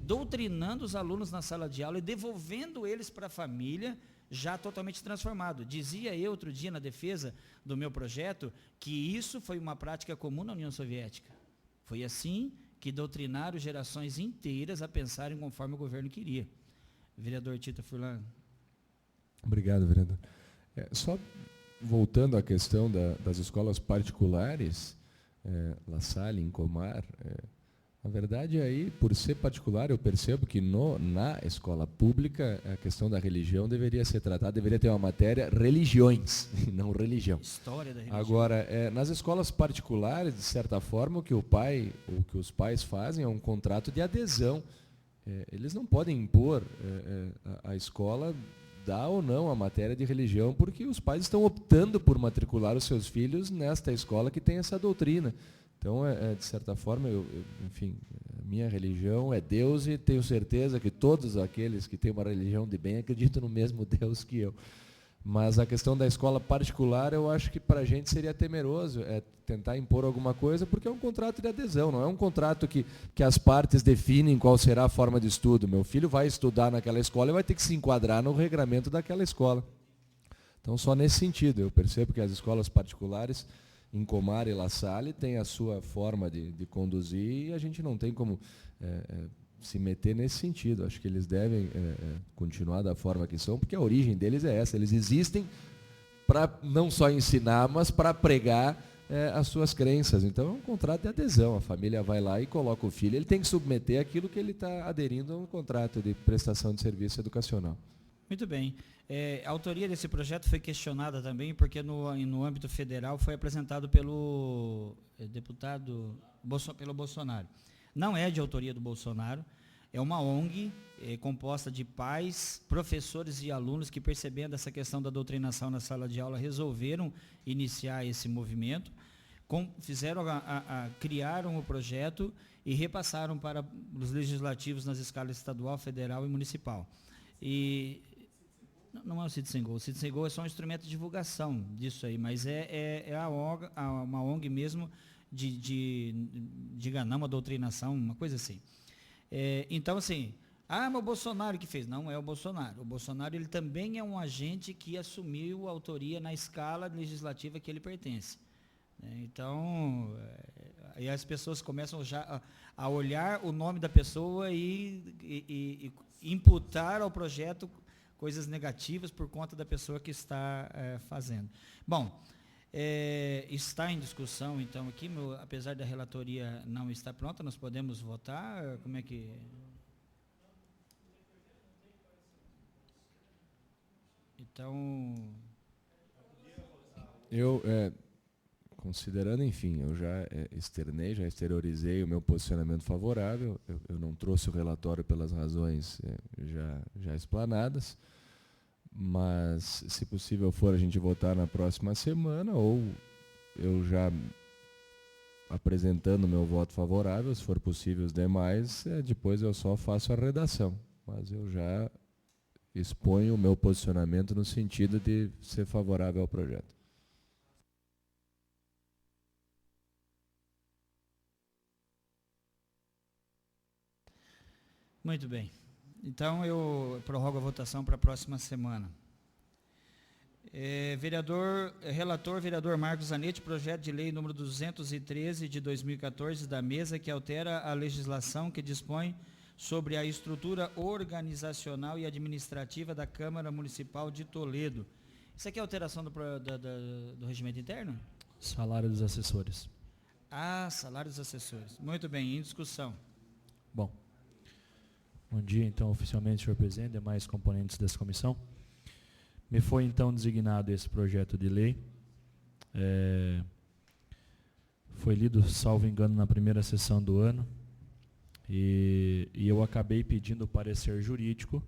doutrinando os alunos na sala de aula e devolvendo eles para a família já totalmente transformado. Dizia eu outro dia na defesa do meu projeto que isso foi uma prática comum na União Soviética. Foi assim que doutrinaram gerações inteiras a pensarem conforme o governo queria. Vereador Tita Furlan. Obrigado, vereador. Só voltando à questão das escolas particulares, La Salle, Incomar, na verdade, aí, por ser particular, eu percebo que na escola pública a questão da religião deveria ser tratada, deveria ter uma matéria religiões, e não religião. História da religião. Agora, nas escolas particulares, de certa forma, o que os pais fazem é um contrato de adesão. Eles não podem impor a escola dar ou não a matéria de religião, porque os pais estão optando por matricular os seus filhos nesta escola que tem essa doutrina. Então, de certa forma, enfim, a minha religião é Deus e tenho certeza que todos aqueles que têm uma religião de bem acreditam no mesmo Deus que eu. Mas a questão da escola particular, eu acho que para a gente seria temeroso tentar impor alguma coisa, porque é um contrato de adesão, não é um contrato que as partes definem qual será a forma de estudo. Meu filho vai estudar naquela escola e vai ter que se enquadrar no regramento daquela escola. Então, só nesse sentido, eu percebo que as escolas particulares, Incomar e La Salle, têm a sua forma de conduzir e a gente não tem como se meter nesse sentido. Acho que eles devem continuar da forma que são, porque a origem deles é essa. Eles existem para não só ensinar, mas para pregar as suas crenças. Então, é um contrato de adesão. A família vai lá e coloca o filho. Ele tem que submeter aquilo que ele está aderindo a um contrato de prestação de serviço educacional. Muito bem. A autoria desse projeto foi questionada também, porque no âmbito federal foi apresentado pelo deputado pelo Bolsonaro. Não é de autoria do Bolsonaro, é uma ONG composta de pais, professores e alunos que, percebendo essa questão da doutrinação na sala de aula, resolveram iniciar esse movimento, criaram o projeto e repassaram para os legislativos nas escalas estadual, federal e municipal. E não é o Citizen-Go. O Citizen-Go é só um instrumento de divulgação disso aí, mas uma ONG mesmo diga não, uma doutrinação, uma coisa assim. Então, assim, mas o Bolsonaro que fez. Não é o Bolsonaro. O Bolsonaro, ele também é um agente que assumiu a autoria na escala legislativa que ele pertence. Então, aí as pessoas começam já a olhar o nome da pessoa e imputar ao projeto coisas negativas por conta da pessoa que está fazendo. Bom, está em discussão, então, aqui, apesar da relatoria não estar pronta, nós podemos votar? Como é que... Então... Eu, considerando, enfim, eu já já exteriorizei o meu posicionamento favorável, eu não trouxe o relatório pelas razões já explanadas, mas, se possível for, a gente votar na próxima semana, ou eu já apresentando o meu voto favorável, se for possível os demais, depois eu só faço a redação. Mas eu já exponho o meu posicionamento no sentido de ser favorável ao projeto. Muito bem. Então, eu prorrogo a votação para a próxima semana. Relator, vereador Marcos Zanetti, projeto de lei número 213 de 2014 da mesa, que altera a legislação que dispõe sobre a estrutura organizacional e administrativa da Câmara Municipal de Toledo. Isso aqui é alteração do regimento interno? Salário dos assessores. Salário dos assessores. Muito bem, em discussão. Bom. Bom dia, então, oficialmente, senhor presidente, demais componentes dessa comissão. Me foi, então, designado esse projeto de lei. Foi lido, salvo engano, na primeira sessão do ano. E eu acabei pedindo o parecer jurídico.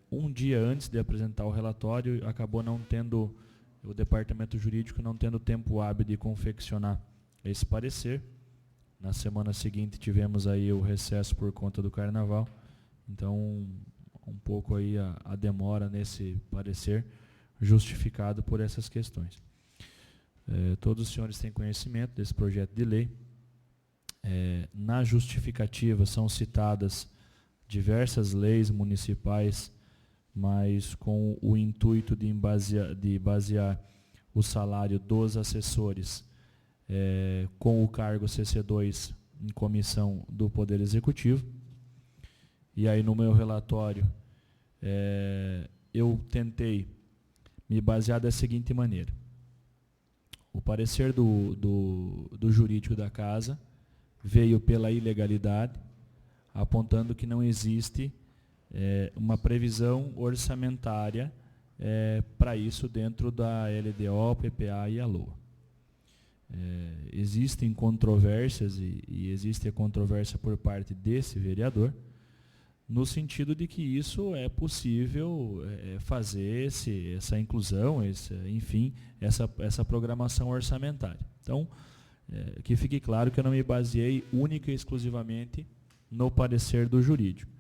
Um dia antes de apresentar o relatório, acabou não tendo, o departamento jurídico não tendo tempo hábil de confeccionar esse parecer. Na semana seguinte tivemos aí o recesso por conta do carnaval, então um pouco aí a demora nesse parecer, justificado por essas questões. Todos os senhores têm conhecimento desse projeto de lei. Na justificativa são citadas diversas leis municipais, mas com o intuito de basear o salário dos assessores com o cargo CC2 em comissão do Poder Executivo. E aí no meu relatório eu tentei me basear da seguinte maneira. O parecer do jurídico da casa veio pela ilegalidade, apontando que não existe uma previsão orçamentária para isso dentro da LDO, PPA e a LOA. Existem controvérsias e existe a controvérsia por parte desse vereador, no sentido de que isso é possível fazer essa inclusão, enfim, essa programação orçamentária. Então, que fique claro que eu não me baseei única e exclusivamente no parecer do jurídico.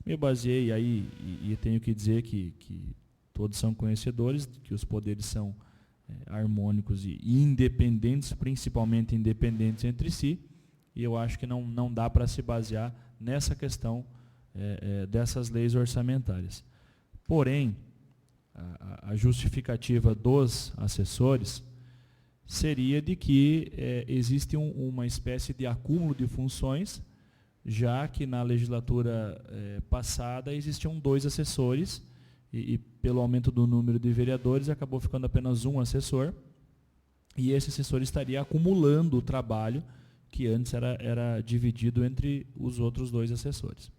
Me baseei aí, e tenho que dizer que todos são conhecedores, que os poderes são harmônicos e independentes, principalmente independentes entre si, e eu acho que não dá para se basear nessa questão dessas leis orçamentárias. Porém, a justificativa dos assessores seria de que existe uma espécie de acúmulo de funções, já que na legislatura passada existiam 2 assessores, e pelo aumento do número de vereadores acabou ficando apenas um assessor, e esse assessor estaria acumulando o trabalho que antes era dividido entre os outros 2 assessores.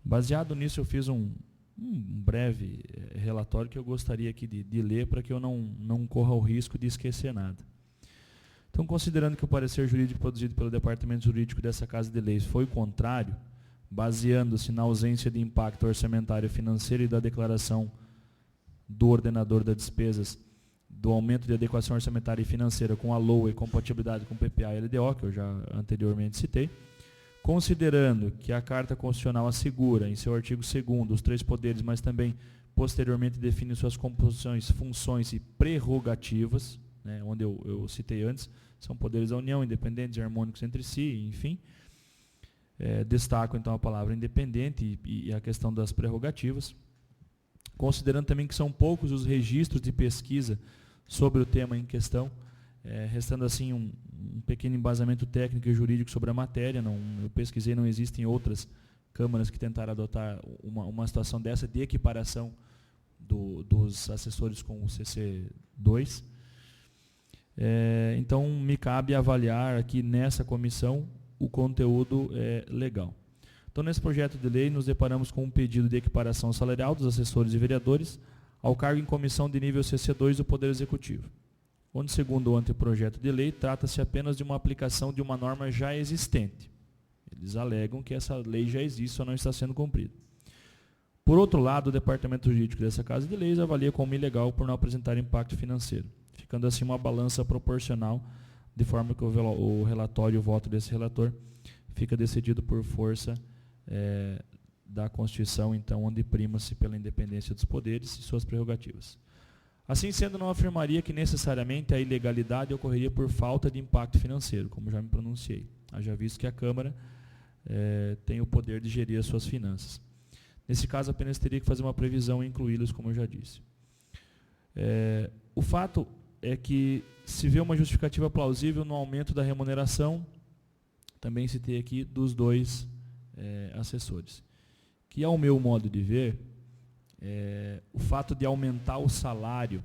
Baseado nisso, eu fiz um breve relatório que eu gostaria aqui de ler para que eu não corra o risco de esquecer nada. Então, considerando que o parecer jurídico produzido pelo Departamento Jurídico dessa Casa de Leis foi contrário, baseando-se na ausência de impacto orçamentário financeiro e da declaração do ordenador das despesas do aumento de adequação orçamentária e financeira com a LOA e compatibilidade com o PPA e LDO, que eu já anteriormente citei, considerando que a Carta Constitucional assegura, em seu artigo 2º, os 3 poderes, mas também posteriormente define suas composições, funções e prerrogativas, né, onde eu citei antes, são poderes da União, independentes e harmônicos entre si, enfim. Destaco então a palavra independente e a questão das prerrogativas, considerando também que são poucos os registros de pesquisa sobre o tema em questão, restando assim um pequeno embasamento técnico e jurídico sobre a matéria. Eu pesquisei, não existem outras câmaras que tentaram adotar uma situação dessa de equiparação dos assessores com o CC2. Então, me cabe avaliar aqui nessa comissão o conteúdo legal. Então, nesse projeto de lei, nos deparamos com um pedido de equiparação salarial dos assessores e vereadores ao cargo em comissão de nível CC2 do Poder Executivo, onde, segundo o anteprojeto de lei, trata-se apenas de uma aplicação de uma norma já existente. Eles alegam que essa lei já existe, só não está sendo cumprida. Por outro lado, o Departamento Jurídico dessa Casa de Leis avalia como ilegal por não apresentar impacto financeiro, ficando assim uma balança proporcional, de forma que o relatório e o voto desse relator fica decidido por força da Constituição, então, onde prima-se pela independência dos poderes e suas prerrogativas. Assim sendo, não afirmaria que necessariamente a ilegalidade ocorreria por falta de impacto financeiro, como já me pronunciei, haja visto que a Câmara tem o poder de gerir as suas finanças. Nesse caso, apenas teria que fazer uma previsão e incluí-los, como eu já disse. O fato é que se vê uma justificativa plausível no aumento da remuneração, também citei aqui, dos 2 assessores. Que, ao meu modo de ver, o fato de aumentar o salário,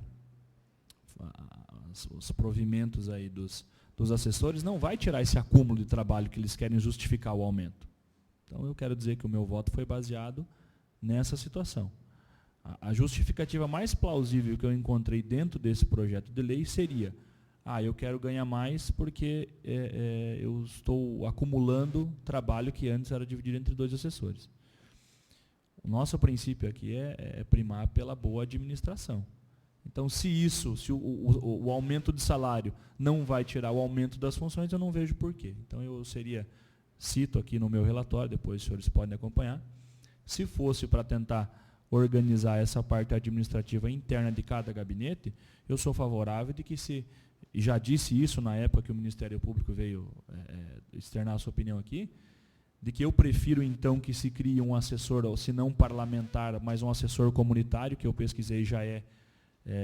os provimentos aí dos assessores, não vai tirar esse acúmulo de trabalho que eles querem justificar o aumento. Então, eu quero dizer que o meu voto foi baseado nessa situação. A justificativa mais plausível que eu encontrei dentro desse projeto de lei seria: eu quero ganhar mais porque eu estou acumulando trabalho que antes era dividido entre 2 assessores. O nosso princípio aqui é primar pela boa administração. Então, se o aumento de salário não vai tirar o aumento das funções, eu não vejo porquê. Então, cito aqui no meu relatório, depois os senhores podem acompanhar, se fosse para tentar organizar essa parte administrativa interna de cada gabinete, eu sou favorável de que e já disse isso na época que o Ministério Público veio externar a sua opinião aqui, de que eu prefiro então que se crie um assessor, ou se não parlamentar, mas um assessor comunitário, que eu pesquisei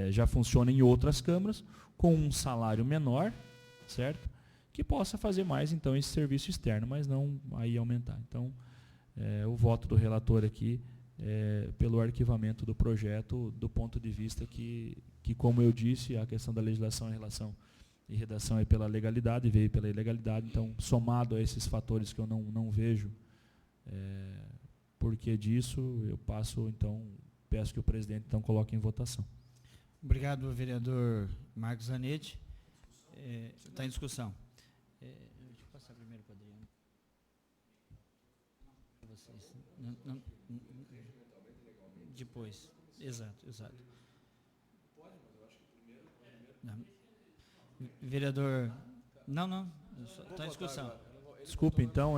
já funciona em outras câmaras, com um salário menor, certo? Que possa fazer mais então esse serviço externo, mas não aí aumentar. Então, o voto do relator aqui pelo arquivamento do projeto, do ponto de vista que, como eu disse, a questão da legislação em relação e redação é pela legalidade, veio pela ilegalidade. Então, somado a esses fatores que eu não vejo porquê disso, eu peço que o presidente então coloque em votação. Obrigado, vereador Marcos Zanetti. Está em discussão. Deixa eu passar primeiro para o Adriano. Vocês. Depois. Exato. Não. Vereador. Não. Está em discussão. Desculpe, então,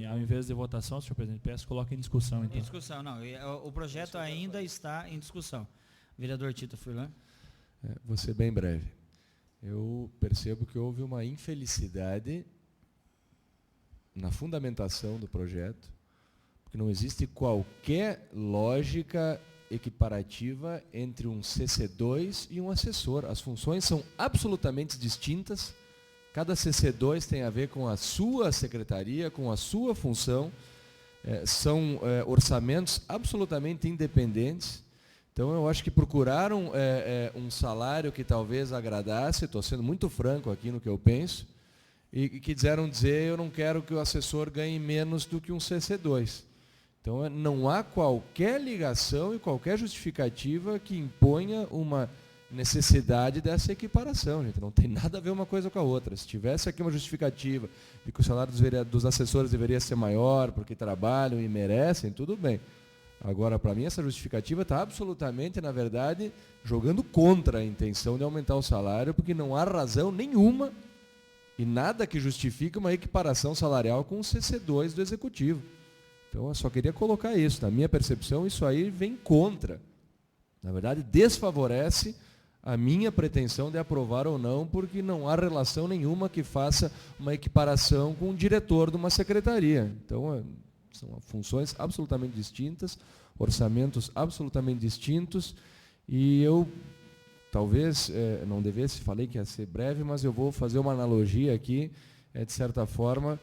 ao invés de votação, senhor presidente, peço que coloque em discussão. Então. Em discussão, não. O projeto ainda está em discussão. Vereador Tito Furlan. Vou ser bem breve. Eu percebo que houve uma infelicidade na fundamentação do projeto, porque não existe qualquer lógica equiparativa entre um CC2 e um assessor. As funções são absolutamente distintas. Cada CC2 tem a ver com a sua secretaria, com a sua função. São orçamentos absolutamente independentes. Então, eu acho que procuraram um salário que talvez agradasse, estou sendo muito franco aqui no que eu penso, e que quiseram dizer, eu não quero que o assessor ganhe menos do que um CC2. Então, não há qualquer ligação e qualquer justificativa que imponha uma necessidade dessa equiparação, gente. Não tem nada a ver uma coisa com a outra. Se tivesse aqui uma justificativa de que o salário dos assessores deveria ser maior, porque trabalham e merecem, tudo bem. Agora, para mim, essa justificativa está absolutamente, na verdade, jogando contra a intenção de aumentar o salário, porque não há razão nenhuma e nada que justifique uma equiparação salarial com o CC2 do Executivo. Então, eu só queria colocar isso. Na minha percepção, isso aí vem contra. Na verdade, desfavorece a minha pretensão de aprovar ou não, porque não há relação nenhuma que faça uma equiparação com o diretor de uma secretaria. Então, são funções absolutamente distintas, orçamentos absolutamente distintos, e eu talvez não devesse, falei que ia ser breve, mas eu vou fazer uma analogia aqui, de certa forma,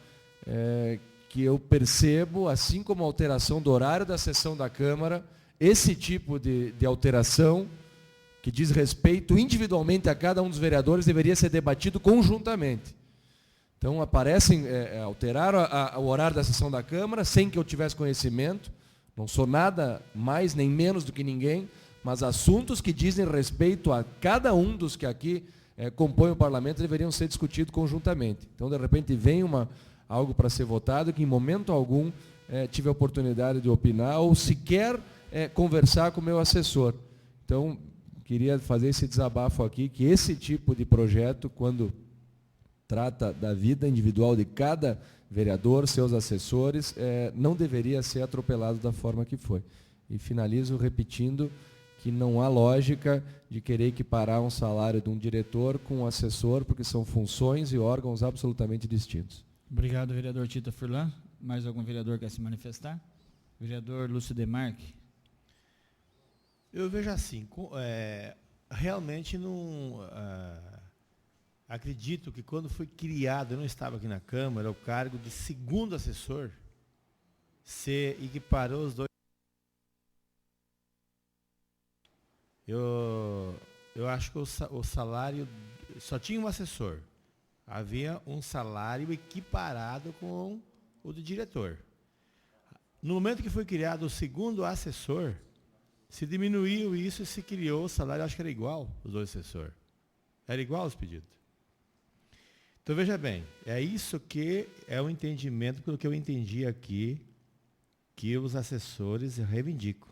que eu percebo, assim como a alteração do horário da sessão da Câmara, esse tipo de alteração, que diz respeito individualmente a cada um dos vereadores, deveria ser debatido conjuntamente. Então, alteraram o horário da sessão da Câmara, sem que eu tivesse conhecimento, não sou nada mais nem menos do que ninguém, mas assuntos que dizem respeito a cada um dos que aqui compõem o parlamento deveriam ser discutidos conjuntamente. Então, de repente, vem algo para ser votado que, em momento algum, tive a oportunidade de opinar ou sequer conversar com o meu assessor. Então, queria fazer esse desabafo aqui, que esse tipo de projeto, quando trata da vida individual de cada vereador, seus assessores, não deveria ser atropelado da forma que foi. E finalizo repetindo que não há lógica de querer equiparar um salário de um diretor com um assessor, porque são funções e órgãos absolutamente distintos. Obrigado, vereador Tito Furlan. Mais algum vereador quer se manifestar? Vereador Lúcio Demarque. Eu vejo assim, realmente não... acredito que quando foi criado, eu não estava aqui na Câmara, o cargo de segundo assessor, se equiparou os dois. Eu acho que o salário, só tinha um assessor. Havia um salário equiparado com o do diretor. No momento que foi criado o segundo assessor, se diminuiu isso e se criou o salário, acho que era igual os dois assessores. Era igual os pedidos. Então, veja bem, é isso que é o entendimento, pelo que eu entendi aqui, que os assessores reivindicam.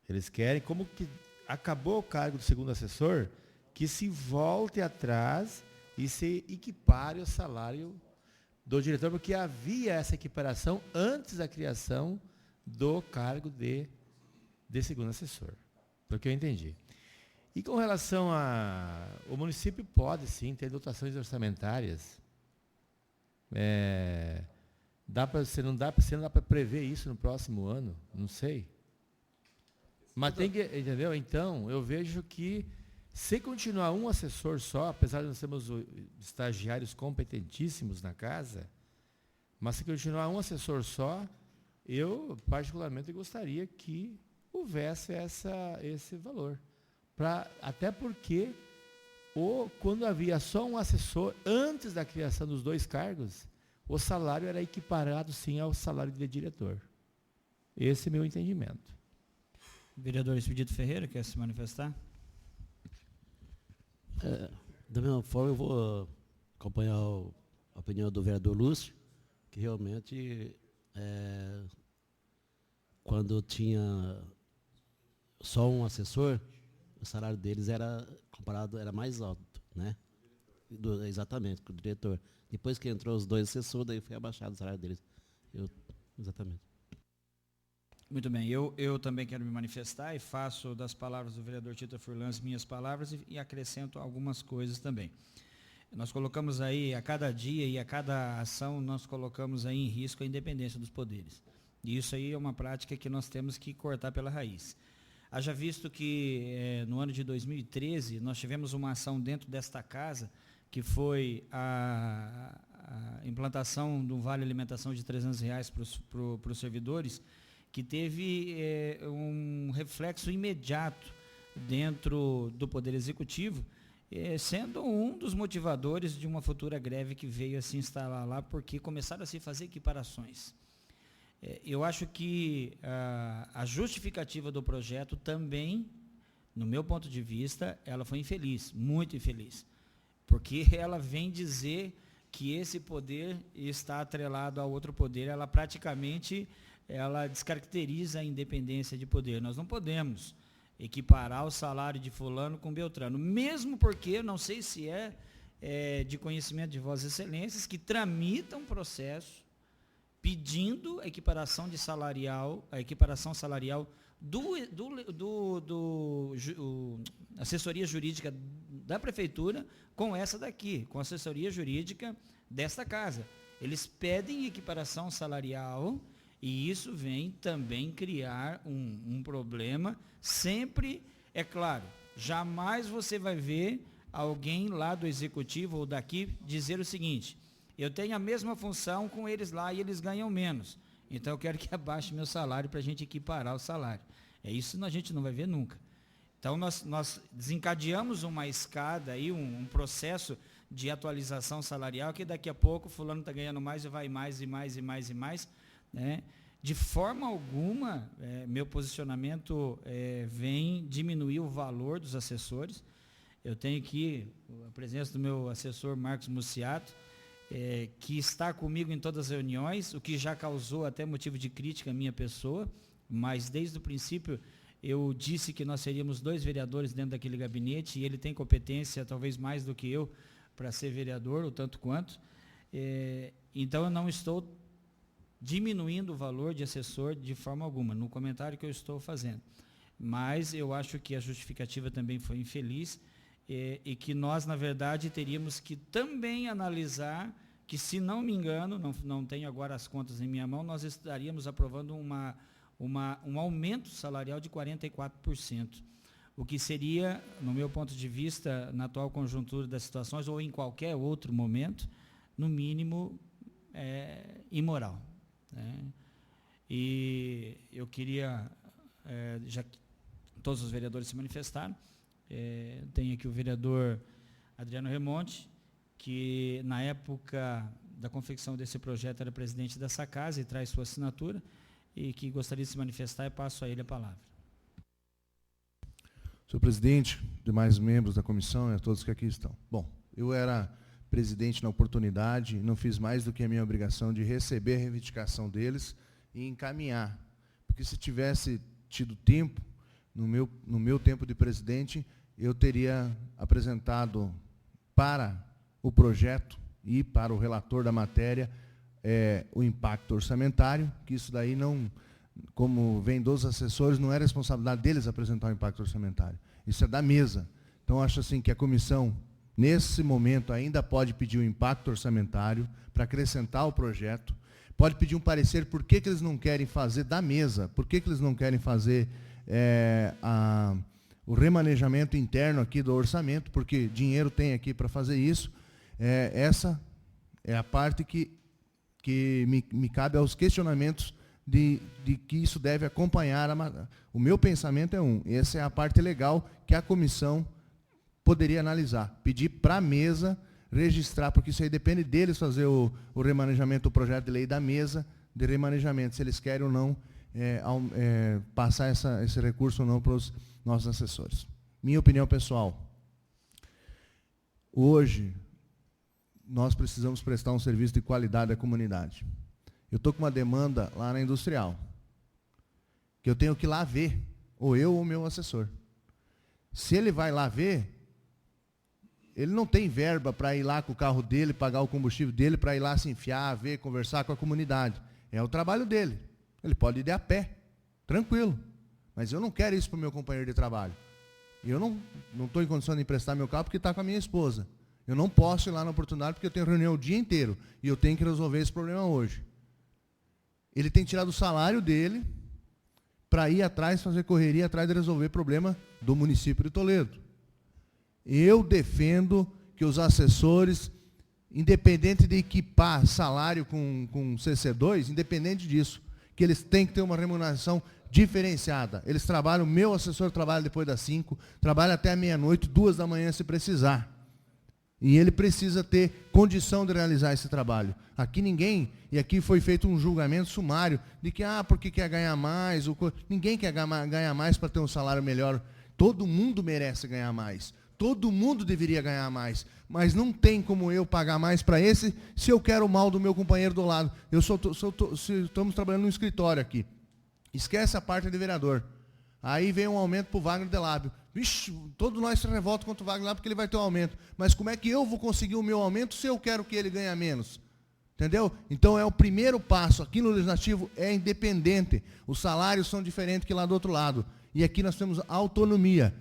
Eles querem, como que acabou o cargo do segundo assessor, que se volte atrás e se equipare o salário do diretor, porque havia essa equiparação antes da criação do cargo de segundo assessor, pelo que eu entendi. E com relação o município pode sim ter dotações orçamentárias. Não dá para prever isso no próximo ano, não sei. Mas tem que, entendeu? Então, eu vejo que se continuar um assessor só, apesar de nós termos estagiários competentíssimos na casa, mas se continuar um assessor só, Eu, particularmente, gostaria que houvesse esse valor. Até porque, quando havia só um assessor, antes da criação dos 2 cargos, o salário era equiparado, sim, ao salário de diretor. Esse é meu entendimento. Vereador Expedito Ferreira, quer se manifestar? Da mesma forma, eu vou acompanhar a opinião do vereador Lúcio, que realmente, quando tinha só um assessor, o salário deles era mais alto, né? Exatamente, com o diretor. Depois que entrou os 2 assessores, daí foi abaixado o salário deles. Exatamente. Muito bem, eu também quero me manifestar e faço das palavras do vereador Tito Furlan as minhas palavras e acrescento algumas coisas também. Nós colocamos aí, a cada dia e a cada ação, nós colocamos aí em risco a independência dos poderes. E isso aí é uma prática que nós temos que cortar pela raiz. Haja visto que no ano de 2013, nós tivemos uma ação dentro desta casa, que foi a implantação do Vale Alimentação de R$300 para os servidores, que teve um reflexo imediato dentro do Poder Executivo, sendo um dos motivadores de uma futura greve que veio a se instalar lá, porque começaram a se fazer equiparações. Eu acho que a justificativa do projeto também, no meu ponto de vista, ela foi infeliz, muito infeliz, porque ela vem dizer que esse poder está atrelado a outro poder, ela praticamente descaracteriza a independência de poder. Nós não podemos equiparar o salário de fulano com Beltrano, mesmo porque, não sei se de conhecimento de Vossas Excelências, que tramita um processo pedindo a equiparação salarial assessoria jurídica da prefeitura com essa daqui, com a assessoria jurídica desta casa. Eles pedem equiparação salarial e isso vem também criar um problema. Sempre, é claro, jamais você vai ver alguém lá do executivo ou daqui dizer o seguinte: eu tenho a mesma função com eles lá e eles ganham menos, então eu quero que abaixe meu salário para a gente equiparar o salário. Isso a gente não vai ver nunca. Então nós desencadeamos uma escada aí, um processo de atualização salarial, que daqui a pouco fulano está ganhando mais e vai mais e mais e mais e mais, né? De forma alguma, meu posicionamento vem diminuir o valor dos assessores. Eu tenho aqui a presença do meu assessor Marcos Muciato, que está comigo em todas as reuniões, o que já causou até motivo de crítica à minha pessoa, mas desde o princípio eu disse que nós seríamos 2 vereadores dentro daquele gabinete, e ele tem competência, talvez mais do que eu, para ser vereador, ou tanto quanto. Então eu não estou diminuindo o valor de assessor de forma alguma, no comentário que eu estou fazendo. Mas eu acho que a justificativa também foi infeliz, e que nós, na verdade, teríamos que também analisar que, se não me engano, não tenho agora as contas em minha mão, nós estaríamos aprovando um aumento salarial de 44%, o que seria, no meu ponto de vista, na atual conjuntura das situações, ou em qualquer outro momento, no mínimo, imoral, né? E eu queria, já que todos os vereadores se manifestaram, tem aqui o vereador Adriano Remonte, que na época da confecção desse projeto era presidente dessa casa e traz sua assinatura, e que gostaria de se manifestar, e passo a ele a palavra. Senhor presidente, demais membros da comissão e a todos que aqui estão. Bom, eu era presidente na oportunidade, não fiz mais do que a minha obrigação de receber a reivindicação deles e encaminhar, porque se tivesse tido tempo, no meu tempo de presidente, eu teria apresentado para o projeto e para o relator da matéria o impacto orçamentário, que isso daí não, como vem dos assessores, não é responsabilidade deles apresentar o impacto orçamentário. Isso é da mesa. Então, acho assim que a comissão, nesse momento, ainda pode pedir o impacto orçamentário para acrescentar o projeto, pode pedir um parecer por que eles não querem fazer da mesa, por que eles não querem fazer o remanejamento interno aqui do orçamento, porque dinheiro tem aqui para fazer isso. Essa é a parte que me cabe aos questionamentos de que isso deve acompanhar o meu pensamento é essa é a parte legal que a comissão poderia analisar, pedir para a mesa registrar, porque isso aí depende deles fazer o remanejamento, o projeto de lei da mesa de remanejamento, se eles querem ou não passar esse recurso ou não para os nossos assessores. Minha opinião pessoal, hoje nós precisamos prestar um serviço de qualidade à comunidade. Eu estou com uma demanda lá na Industrial, que eu tenho que ir lá ver, ou eu ou o meu assessor. Se ele vai lá ver, ele não tem verba para ir lá com o carro dele, pagar o combustível dele, para ir lá se enfiar, ver, conversar com a comunidade. É o trabalho dele. Ele pode ir a pé, tranquilo. Mas eu não quero isso para o meu companheiro de trabalho. Eu não estou em condição de emprestar meu carro porque está com a minha esposa. Eu não posso ir lá na oportunidade porque eu tenho reunião o dia inteiro e eu tenho que resolver esse problema hoje. Ele tem tirado o salário dele para ir atrás, fazer correria atrás de resolver problema do município de Toledo. Eu defendo que os assessores, independente de equipar salário com CC2, independente disso, que eles têm que ter uma remuneração diferenciada. Eles trabalham, o meu assessor trabalha depois das 5, trabalha até a meia-noite, 2 da manhã se precisar. E ele precisa ter condição de realizar esse trabalho. Aqui ninguém, e aqui foi feito um julgamento sumário, de que, porque quer ganhar mais, ninguém quer ganhar mais para ter um salário melhor. Todo mundo merece ganhar mais. Todo mundo deveria ganhar mais, mas não tem como eu pagar mais para esse se eu quero o mal do meu companheiro do lado. Estamos trabalhando no escritório aqui. Esquece a parte de vereador. Aí vem um aumento para o Wagner Delábio. Vixe, todos nós se revoltam contra o Wagner Delábio porque ele vai ter um aumento. Mas como é que eu vou conseguir o meu aumento se eu quero que ele ganhe menos? Entendeu? Então é o primeiro passo. Aqui no Legislativo é independente. Os salários são diferentes que lá do outro lado. E aqui nós temos autonomia.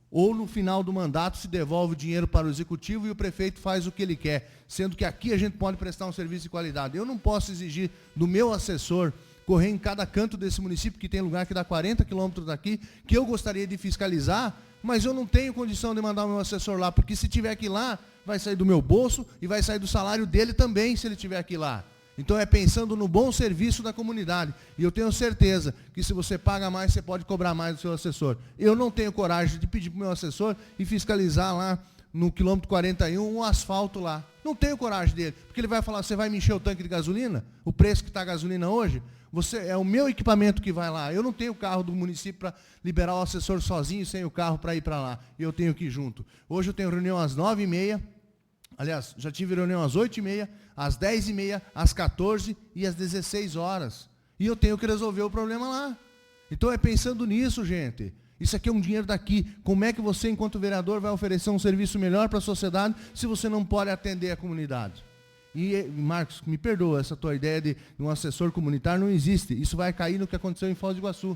Ou no final do mandato se devolve o dinheiro para o executivo e o prefeito faz o que ele quer, sendo que aqui a gente pode prestar um serviço de qualidade. Eu não posso exigir do meu assessor correr em cada canto desse município, que tem lugar que dá 40 quilômetros daqui, que eu gostaria de fiscalizar, mas eu não tenho condição de mandar o meu assessor lá, porque se tiver que ir lá, vai sair do meu bolso e vai sair do salário dele também, se ele tiver que ir lá. Então é pensando no bom serviço da comunidade. E eu tenho certeza que se você paga mais, você pode cobrar mais do seu assessor. Eu não tenho coragem de pedir para o meu assessor e fiscalizar lá no quilômetro 41 um asfalto lá. Não tenho coragem dele. Porque ele vai falar, você vai me encher o tanque de gasolina? O preço que está a gasolina hoje? É o meu equipamento que vai lá. Eu não tenho carro do município para liberar o assessor sozinho, sem o carro para ir para lá. E eu tenho que ir junto. Hoje eu tenho reunião às 9h30. Aliás, já tive reunião às 8h30, às 10h30, às 14h e às 16 horas. E eu tenho que resolver o problema lá. Então é pensando nisso, gente. Isso aqui é um dinheiro daqui. Como é que você, enquanto vereador, vai oferecer um serviço melhor para a sociedade se você não pode atender a comunidade? E, Marcos, me perdoa, essa tua ideia de um assessor comunitário não existe. Isso vai cair no que aconteceu em Foz do Iguaçu.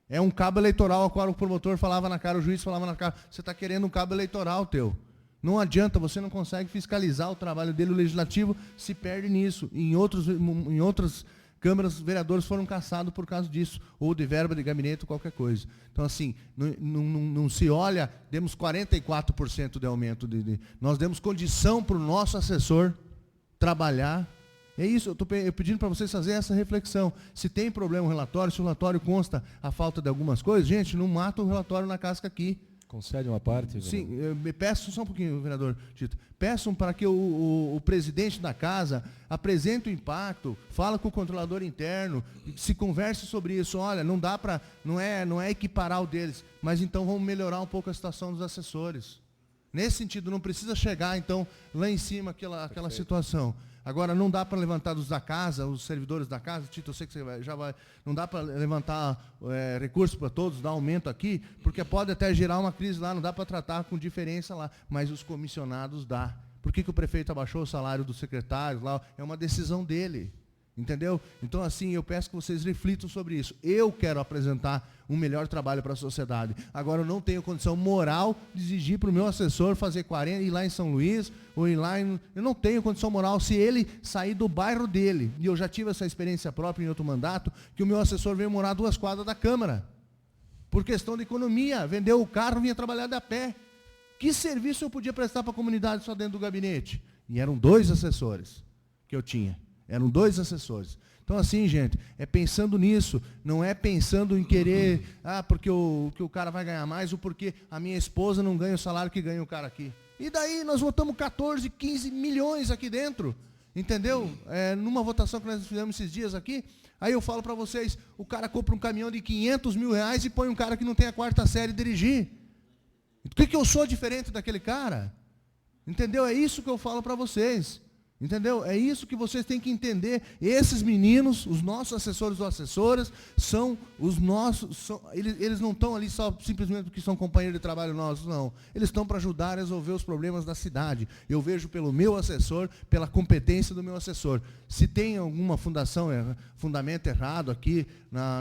É um cabo eleitoral ao qual o promotor falava na cara, o juiz falava na cara, você está querendo um cabo eleitoral teu. Não adianta, você não consegue fiscalizar o trabalho dele, o legislativo se perde nisso. Em outras câmaras, vereadores foram caçados por causa disso, ou de verba de gabinete, ou qualquer coisa. Então, assim, não se olha, demos 44% de aumento. Nós demos condição para o nosso assessor trabalhar. É isso, eu estou pedindo para vocês fazerem essa reflexão. Se tem problema no relatório, se o relatório consta a falta de algumas coisas, gente, não mata o relatório na casca aqui. Concede uma parte? Sim, eu peço só um pouquinho, vereador Tito. Peçam para que o presidente da casa apresente o impacto, fala com o controlador interno, se converse sobre isso. Olha, não dá para, não é equiparar o deles, mas então vamos melhorar um pouco a situação dos assessores. Nesse sentido, não precisa chegar, então, lá em cima aquela situação. Agora, não dá para levantar dos da casa, os servidores da casa, Tito, eu sei que você já vai, não dá para levantar recursos para todos, dar aumento aqui, porque pode até gerar uma crise lá, não dá para tratar com diferença lá, mas os comissionados dá. Por que o prefeito abaixou o salário dos secretários lá? É uma decisão dele, entendeu? Então, assim, eu peço que vocês reflitam sobre isso. Eu quero apresentar um melhor trabalho para a sociedade. Agora, eu não tenho condição moral de exigir para o meu assessor fazer 40, ir lá em São Luís, ou ir lá em... Eu não tenho condição moral se ele sair do bairro dele. E eu já tive essa experiência própria em outro mandato, que o meu assessor veio morar 2 quadras da Câmara. Por questão de economia. Vendeu o carro, vinha trabalhar de a pé. Que serviço eu podia prestar para a comunidade só dentro do gabinete? E eram 2 assessores que eu tinha. Eram 2 assessores. Então, assim, gente, é pensando nisso, não é pensando em querer, porque o cara vai ganhar mais, ou porque a minha esposa não ganha o salário que ganha o cara aqui. E daí nós votamos 14, 15 milhões aqui dentro, entendeu? Numa votação que nós fizemos esses dias aqui, aí eu falo para vocês, o cara compra um caminhão de 500 mil reais e põe um cara que não tem a 4ª série dirigir. O que eu sou diferente daquele cara? Entendeu? É isso que eu falo para vocês. Entendeu? É isso que vocês têm que entender. Esses meninos, os nossos assessores ou assessoras, são os nossos. Eles não estão ali só simplesmente porque são companheiros de trabalho nossos, não. Eles estão para ajudar a resolver os problemas da cidade. Eu vejo pelo meu assessor, pela competência do meu assessor. Se tem alguma fundamento errado aqui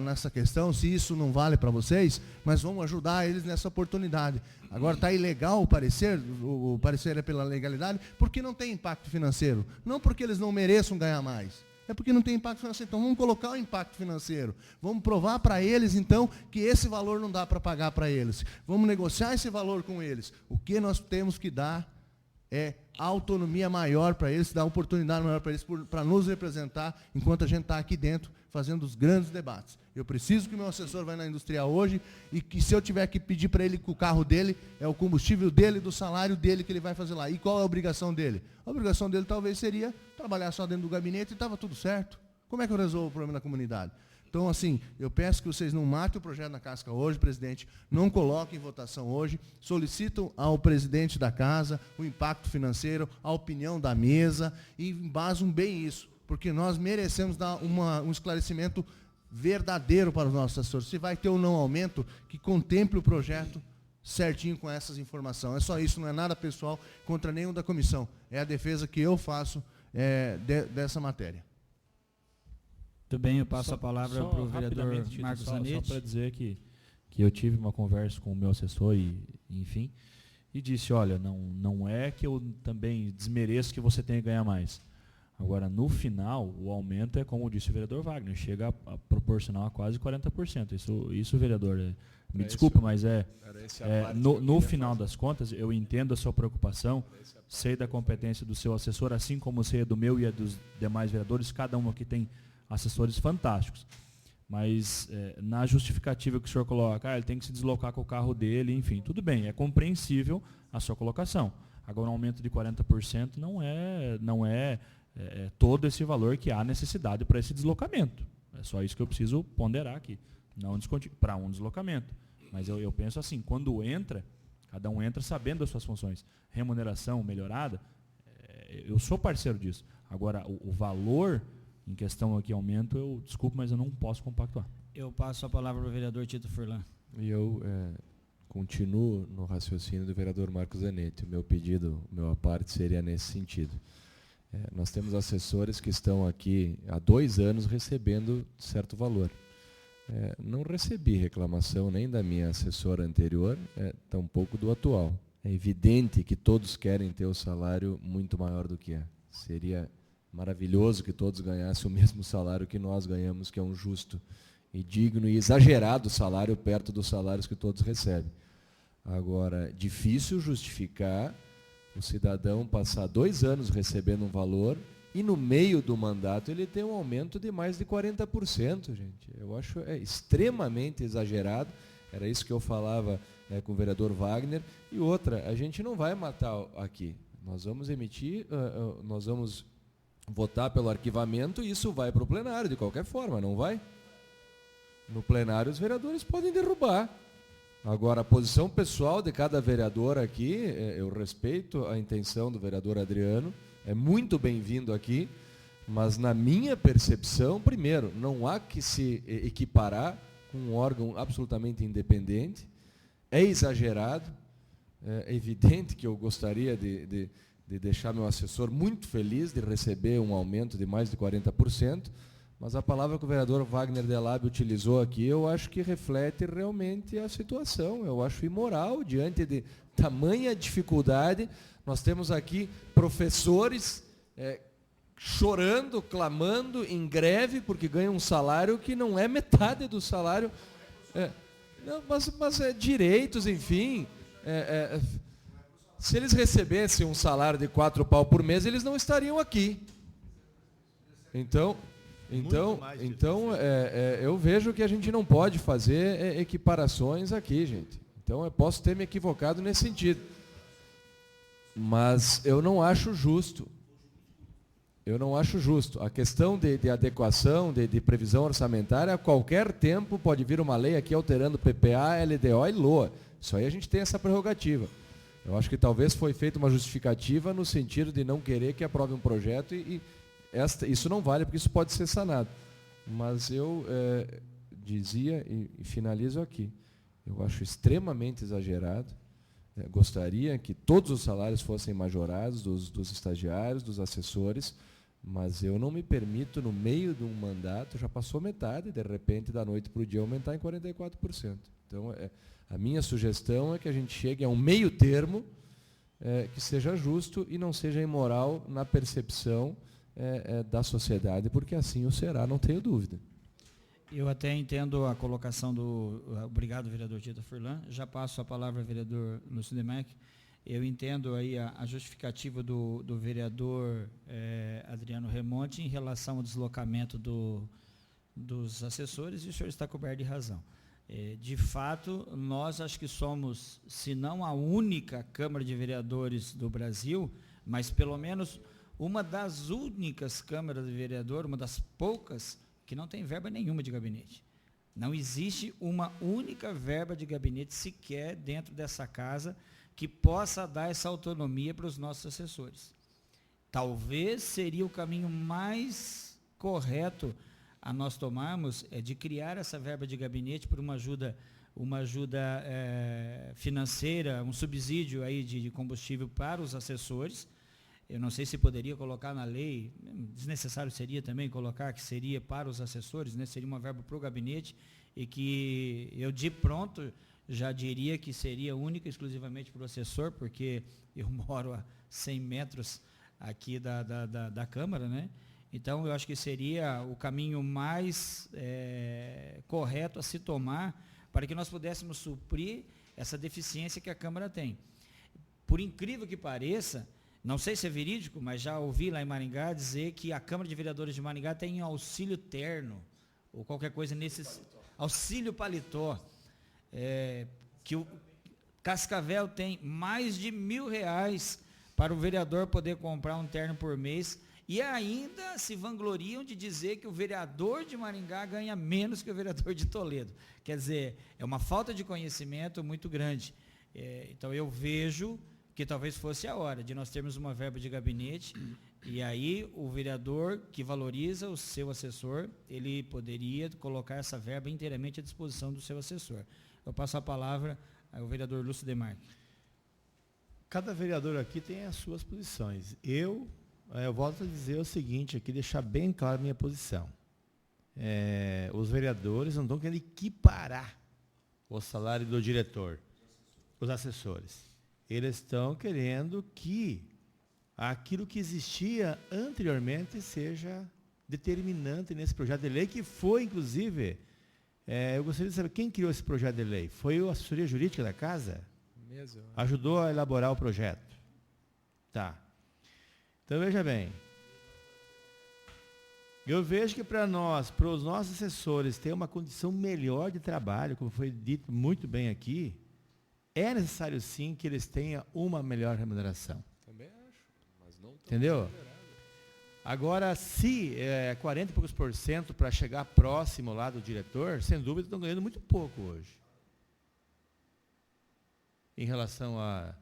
nessa questão, se isso não vale para vocês, mas vamos ajudar eles nessa oportunidade. Agora está ilegal o parecer é pela legalidade, porque não tem impacto financeiro. Não porque eles não mereçam ganhar mais. É porque não tem impacto financeiro. Então vamos colocar o impacto financeiro. Vamos provar para eles, então, que esse valor não dá para pagar para eles. Vamos negociar esse valor com eles. O que nós temos que dar é autonomia maior para eles, dar oportunidade maior para eles, para nos representar, enquanto a gente está aqui dentro, fazendo os grandes debates. Eu preciso que o meu assessor vá na industrial hoje e que, se eu tiver que pedir para ele que o carro dele é o combustível dele, do salário dele que ele vai fazer lá. E qual é a obrigação dele? A obrigação dele talvez seria trabalhar só dentro do gabinete e estava tudo certo. Como é que eu resolvo o problema da comunidade? Então, assim, eu peço que vocês não matem o projeto na casca hoje, presidente, não coloquem em votação hoje, solicitam ao presidente da casa o impacto financeiro, a opinião da mesa e embasam bem isso, porque nós merecemos dar um esclarecimento verdadeiro para os nossos assessores. Se vai ter ou não aumento, que contemple o projeto certinho com essas informações. É só isso, não é nada pessoal contra nenhum da comissão. É a defesa que eu faço dessa matéria. Muito bem, eu passo a palavra para o vereador Marcos Zanetti. Só para dizer que eu tive uma conversa com o meu assessor enfim, e disse, olha, não é que eu também desmereço que você tenha que ganhar mais. Agora, no final, o aumento é, como disse o vereador Wagner, chega a proporcional a quase 40%. Isso vereador, me desculpa, mas no final das contas, eu entendo a sua preocupação, sei da competência do seu assessor, assim como sei do meu e a dos demais vereadores, cada um aqui tem assessores fantásticos. Mas na justificativa que o senhor coloca, ele tem que se deslocar com o carro dele, enfim, tudo bem, é compreensível a sua colocação. Agora, um aumento de 40% não é todo esse valor que há necessidade para esse deslocamento. É só isso que eu preciso ponderar aqui, não para um deslocamento. Mas eu penso assim, quando entra, cada um entra sabendo das suas funções. Remuneração melhorada, eu sou parceiro disso. Agora, o valor em questão aqui, aumento, desculpe, mas eu não posso compactuar. Eu passo a palavra para o vereador Tito Furlan. E eu continuo no raciocínio do vereador Marcos Zanetti. O meu pedido, a parte seria nesse sentido. Nós temos assessores que estão aqui há 2 anos recebendo certo valor. Não recebi reclamação nem da minha assessora anterior, tampouco do atual. É evidente que todos querem ter o salário muito maior do que é. Seria maravilhoso que todos ganhassem o mesmo salário que nós ganhamos, que é um justo e digno e exagerado salário perto dos salários que todos recebem. Agora, difícil justificar o cidadão passar 2 anos recebendo um valor e no meio do mandato ele tem um aumento de mais de 40%, gente. Eu acho extremamente exagerado. Era isso que eu falava com o vereador Wagner. E outra, a gente não vai matar aqui. Nós vamos nós vamos votar pelo arquivamento e isso vai para o plenário de qualquer forma, não vai? No plenário os vereadores podem derrubar. Agora, a posição pessoal de cada vereador aqui, eu respeito a intenção do vereador Adriano, é muito bem-vindo aqui, mas na minha percepção, primeiro, não há que se equiparar com um órgão absolutamente independente, é exagerado, é evidente que eu gostaria de deixar meu assessor muito feliz de receber um aumento de mais de 40%, mas a palavra que o vereador Wagner Delabio utilizou aqui, eu acho que reflete realmente a situação. Eu acho imoral, diante de tamanha dificuldade. Nós temos aqui professores chorando, clamando, em greve, porque ganham um salário que não é metade do salário. Mas direitos, enfim. Se eles recebessem um salário de 4 pau por mês, eles não estariam aqui. Eu vejo que a gente não pode fazer equiparações aqui, gente. Então eu posso ter me equivocado nesse sentido. Mas eu não acho justo. Eu não acho justo. A questão de adequação, de previsão orçamentária, a qualquer tempo pode vir uma lei aqui alterando PPA, LDO e LOA. Isso aí a gente tem essa prerrogativa. Eu acho que talvez foi feita uma justificativa no sentido de não querer que aprove um projeto isso não vale, porque isso pode ser sanado. Mas eu dizia e finalizo aqui. Eu acho extremamente exagerado. Gostaria que todos os salários fossem majorados dos estagiários, dos assessores, mas eu não me permito, no meio de um mandato, já passou metade, de repente, da noite para o dia, aumentar em 44%. Então, a minha sugestão é que a gente chegue a um meio termo que seja justo e não seja imoral na percepção da sociedade, porque assim o será, não tenho dúvida. Eu até entendo a colocação do... Obrigado, vereador Tito Furlan. Já passo a palavra ao vereador Lúcio Demarque. Eu entendo aí a justificativa do vereador Adriano Remonte em relação ao deslocamento dos assessores, e o senhor está coberto de razão. De fato, nós acho que somos, se não a única Câmara de Vereadores do Brasil, mas pelo menos uma das únicas câmaras de vereador, uma das poucas, que não tem verba nenhuma de gabinete. Não existe uma única verba de gabinete sequer dentro dessa casa que possa dar essa autonomia para os nossos assessores. Talvez seria o caminho mais correto a nós tomarmos de criar essa verba de gabinete por uma ajuda financeira, um subsídio aí de combustível para os assessores. Eu não sei se poderia colocar na lei, desnecessário seria também colocar que seria para os assessores, né? Seria uma verba para o gabinete, e que eu de pronto já diria que seria única e exclusivamente para o assessor, porque eu moro a 100 metros aqui da Câmara, né? Então eu acho que seria o caminho mais correto a se tomar para que nós pudéssemos suprir essa deficiência que a Câmara tem. Por incrível que pareça, não sei se é verídico, mas já ouvi lá em Maringá dizer que a Câmara de Vereadores de Maringá tem auxílio terno, ou qualquer coisa nesses... Auxílio paletó. Que o Cascavel tem mais de R$1.000 para o vereador poder comprar um terno por mês, e ainda se vangloriam de dizer que o vereador de Maringá ganha menos que o vereador de Toledo. Quer dizer, é uma falta de conhecimento muito grande. Então eu vejo que talvez fosse a hora de nós termos uma verba de gabinete, e aí o vereador que valoriza o seu assessor, ele poderia colocar essa verba inteiramente à disposição do seu assessor. Eu passo a palavra ao vereador Lúcio Demarque. Cada vereador aqui tem as suas posições. Eu volto a dizer o seguinte aqui, deixar bem claro a minha posição. Os vereadores não estão querendo equiparar o salário do diretor, os assessores. Eles estão querendo que aquilo que existia anteriormente seja determinante nesse projeto de lei, que foi, inclusive, eu gostaria de saber quem criou esse projeto de lei. Foi a assessoria jurídica da casa? Mesmo. Ajudou a elaborar o projeto. Tá. Então, veja bem. Eu vejo que para os nossos assessores terem uma condição melhor de trabalho, como foi dito muito bem aqui, é necessário sim que eles tenham uma melhor remuneração. Também acho, mas não tão entendeu? exagerado. Agora, se 40 e poucos % para chegar próximo lá do diretor, sem dúvida estão ganhando muito pouco hoje. Em relação a...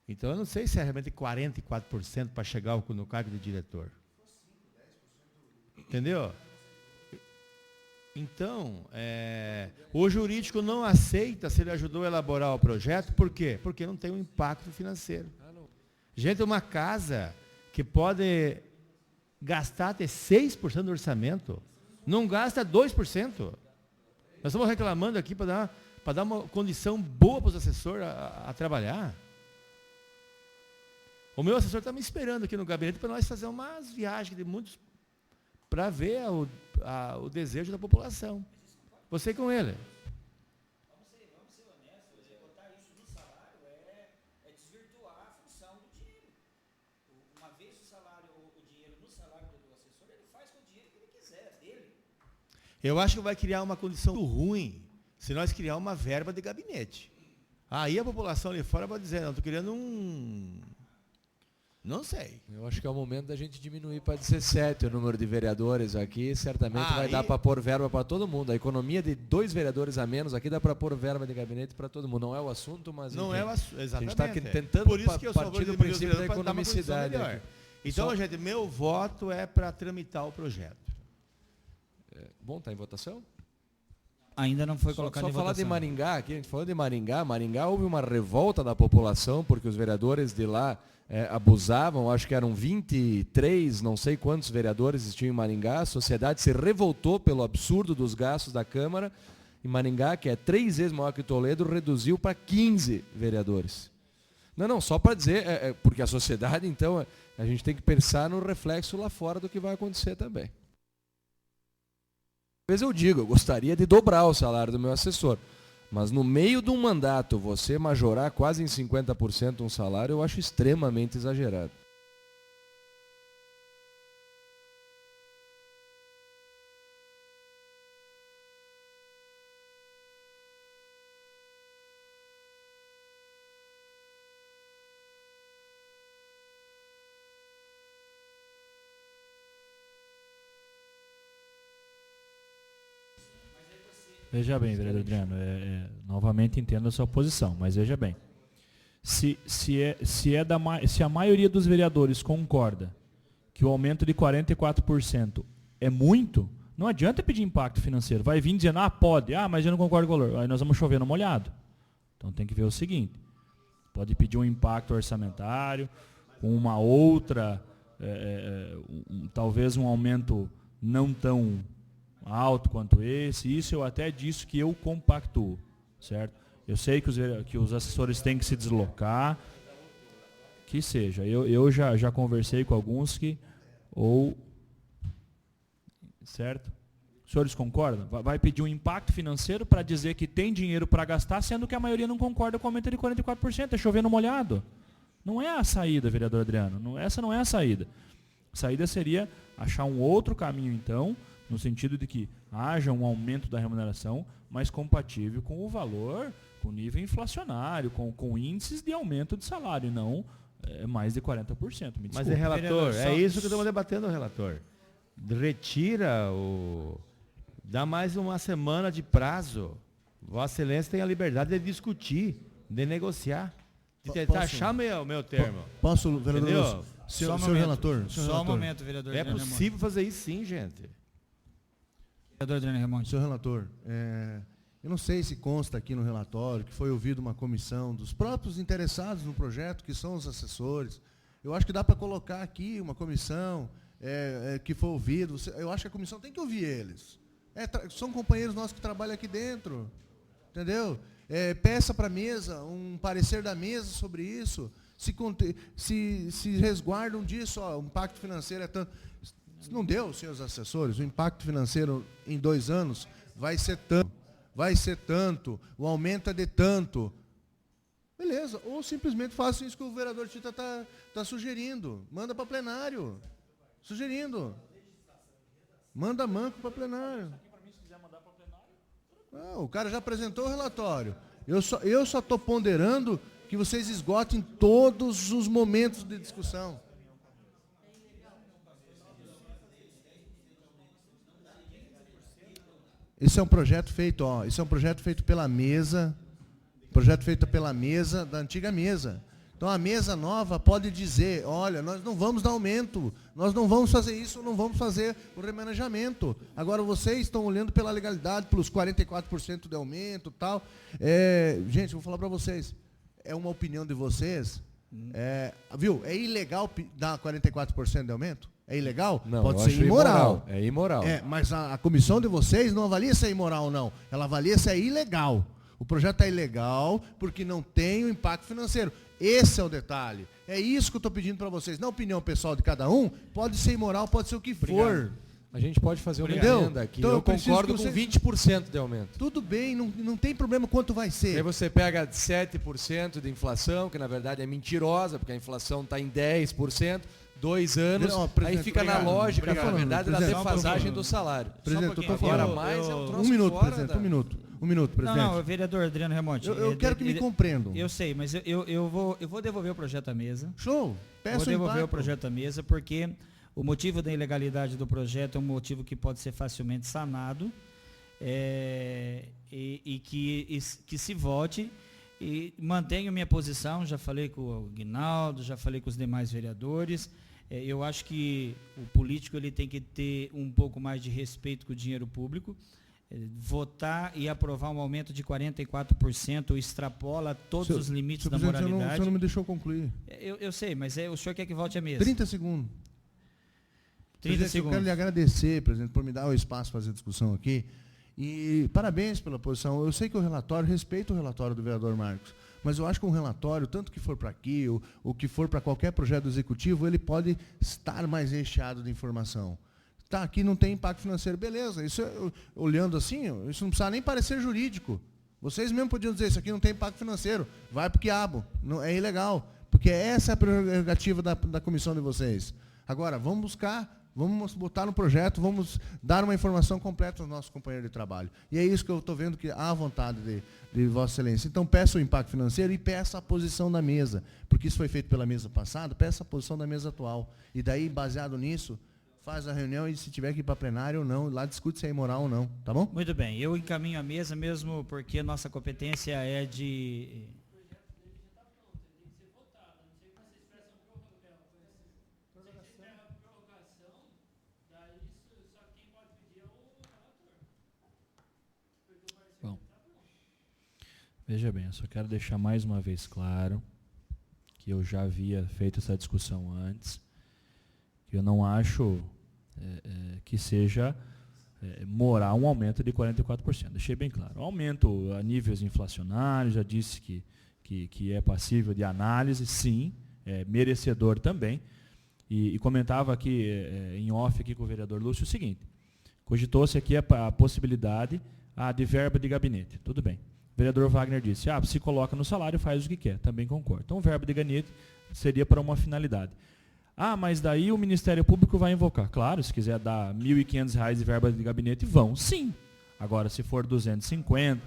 Então, eu não sei se é realmente 44% para chegar no cargo de diretor. Entendeu? Então, o jurídico não aceita se ele ajudou a elaborar o projeto, por quê? Porque não tem um impacto financeiro. Gente, uma casa que pode gastar até 6% do orçamento, não gasta 2%. Nós estamos reclamando aqui para dar uma condição boa para os assessores a trabalhar. O meu assessor está me esperando aqui no gabinete para nós fazer umas viagens de muitos... para ver o desejo da população. Você com ele. Vamos ser honestos, botar isso no salário é desvirtuar a função do dinheiro. Uma vez o dinheiro no salário do assessor, ele faz Eu acho que vai criar uma condição ruim se nós criar uma verba de gabinete. Aí a população ali fora vai dizer, não, estou querendo um... Não sei. Eu acho que é o momento da gente diminuir para 17 o número de vereadores aqui. Certamente vai Aí- dar para pôr verba para todo mundo. A economia de 2 vereadores a menos aqui dá para pôr verba de gabinete para todo mundo. Não é o assunto, mas Não enfim. é o assunto, A exatamente. gente está tentando Por isso que eu sou a partir favor do de diminuir os princípio da vereadores para dar uma condição economicidade. melhor. aqui. Então, Só- gente, meu voto é para tramitar o projeto. Bom, está em votação? Ainda não foi Só colocado em falar votação. de Maringá, aqui a gente falou de Maringá. Maringá houve uma revolta da população porque os vereadores de lá abusavam, acho que eram 23, não sei quantos vereadores existiam em Maringá. A sociedade se revoltou pelo absurdo dos gastos da Câmara. E Maringá, que é 3 vezes maior que Toledo, reduziu para 15 vereadores. Não, só para dizer, porque a sociedade, então, a gente tem que pensar no reflexo lá fora do que vai acontecer também. Às vezes eu digo, eu gostaria de dobrar o salário do meu assessor, mas no meio de um mandato, você majorar quase em 50% um salário, eu acho extremamente exagerado. Veja bem, vereador Adriano, novamente entendo a sua posição, mas veja bem. Se a maioria dos vereadores concorda que o aumento de 44% é muito, não adianta pedir impacto financeiro. Vai vir dizendo, pode, mas eu não concordo com o valor. Aí nós vamos chover no molhado. Então tem que ver o seguinte, pode pedir um impacto orçamentário, com uma outra, talvez um aumento não tão alto quanto esse, isso eu até disse que eu compactuo, certo? Eu sei que os assessores têm que se deslocar, que seja. Eu já conversei com alguns certo? Os senhores concordam? Vai pedir um impacto financeiro para dizer que tem dinheiro para gastar, sendo que a maioria não concorda com o aumento de 44%, é chover no molhado. Não é a saída, vereador Adriano, essa não é a saída. A saída seria achar um outro caminho, então, no sentido de que haja um aumento da remuneração, mas compatível com o valor, com o nível inflacionário, com índices de aumento de salário, e não mais de 40%. Me Mas desculpe. relator, Vereador, isso que estamos debatendo, relator. Retira dá mais uma semana de prazo. Vossa Excelência tem a liberdade de discutir, de negociar, de tentar Posso- achar meu termo. Posso, vereador? Entendeu? Lúcio? Só Senhor um momento. relator. senhor Só um relator. momento, vereador É Adriano Remonte. possível fazer isso sim, gente. Vereador Adriano Remonte. Senhor relator, eu não sei se consta aqui no relatório que foi ouvida uma comissão dos próprios interessados no projeto, que são os assessores. Eu acho que dá para colocar aqui uma comissão que foi ouvido. Eu acho que a comissão tem que ouvir eles. São companheiros nossos que trabalham aqui dentro. Entendeu? Peça para a mesa, um parecer da mesa sobre isso. Se resguardam disso, o impacto financeiro é tanto. Não deu, senhores assessores, o impacto financeiro em 2 anos vai ser tanto, o aumento é de tanto. Beleza, ou simplesmente façam isso que o vereador Tita está sugerindo. Manda para plenário. Sugerindo. Manda manco para plenário. Não, o cara já apresentou o relatório. Eu só estou ponderando que vocês esgotem todos os momentos de discussão. Esse é um projeto feito, pela mesa, da antiga mesa. Então a mesa nova pode dizer, olha, nós não vamos dar aumento, nós não vamos fazer isso, não vamos fazer o remanejamento. Agora vocês estão olhando pela legalidade, pelos 44% de aumento e tal. Gente, eu vou falar para vocês, é uma opinião de vocês, viu? É ilegal dar 44% de aumento? É ilegal? Não, pode eu ser acho imoral. É imoral. Mas a comissão de vocês não avalia se é imoral ou não. Ela avalia se é ilegal. O projeto é ilegal porque não tem o impacto financeiro. Esse é o detalhe. É isso que eu estou pedindo para vocês. Na opinião pessoal de cada um, pode ser imoral, pode ser o que for. A gente pode fazer uma Entendeu? emenda aqui. Então, eu eu preciso concordo que com vocês- 20% de aumento. Tudo bem, não tem problema quanto vai Aí ser. você pega 7% de inflação, que na verdade é mentirosa, porque a inflação está em 10%, 2 anos, Ó, aí presidente, fica na obrigado, lógica, obrigado. na verdade, da Presidente, defasagem do salário. Presidente, Só um eu tô pouquinho. falando. Agora mais é um troço Um minuto, fora presidente, da- um minuto, Não, presidente. não, vereador Adriano Remonte. Eu quero que me compreendam. Eu sei, mas eu vou devolver o projeto à mesa. Show, peço Vou devolver impacto. o projeto à mesa, porque o motivo da ilegalidade do projeto é um motivo que pode ser facilmente sanado, e que se vote, e mantenho minha posição. Já falei com o Guinaldo, já falei com os demais vereadores. Eu acho que o político ele tem que ter um pouco mais de respeito com o dinheiro público. Votar e aprovar um aumento de 44% extrapola todos os limites da Presidente, o moralidade. senhor não me deixou concluir. Eu sei, mas o senhor quer que volte à mesa. 30 segundos. 30 Presidente, eu segundos. quero lhe agradecer, presidente, por me dar o espaço para fazer discussão aqui. E parabéns pela posição. Eu sei que o relatório, respeito o relatório do vereador Marcos, mas eu acho que um relatório, tanto que for para aqui, ou que for para qualquer projeto do executivo, ele pode estar mais recheado de informação. Tá, aqui não tem impacto financeiro, beleza. Isso, olhando assim, isso não precisa nem parecer jurídico. Vocês mesmo podiam dizer, isso aqui não tem impacto financeiro, vai pro quiabo, não, é ilegal. Porque essa é a prerrogativa da comissão de vocês. Agora, vamos buscar, vamos botar no projeto, vamos dar uma informação completa aos nossos companheiros de trabalho. E é isso que eu estou vendo que há vontade de Vossa Excelência. Então, peça o impacto financeiro e peça a posição da mesa. Porque isso foi feito pela mesa passada, peça a posição da mesa atual. E daí, baseado nisso, faz a reunião e se tiver que ir para plenário ou não, lá discute se é imoral ou não, tá bom? Muito bem, eu encaminho a mesa mesmo porque a nossa competência é de... Bom, veja bem, eu só quero deixar mais uma vez claro que eu já havia feito essa discussão antes, que eu não acho que seja moral um aumento de 44%. Deixei bem claro. Um aumento a níveis inflacionários, já disse que é passível de análise, sim, é merecedor também. E comentava aqui em off aqui com o vereador Lúcio o seguinte: cogitou-se aqui a possibilidade de verba de gabinete. Tudo bem. O vereador Wagner disse, se coloca no salário, faz o que quer. Também concordo. Então, verba de gabinete seria para uma finalidade. Mas daí o Ministério Público vai invocar. Claro, se quiser dar R$ 1.500 de verba de gabinete, vão, sim. Agora, se for 250,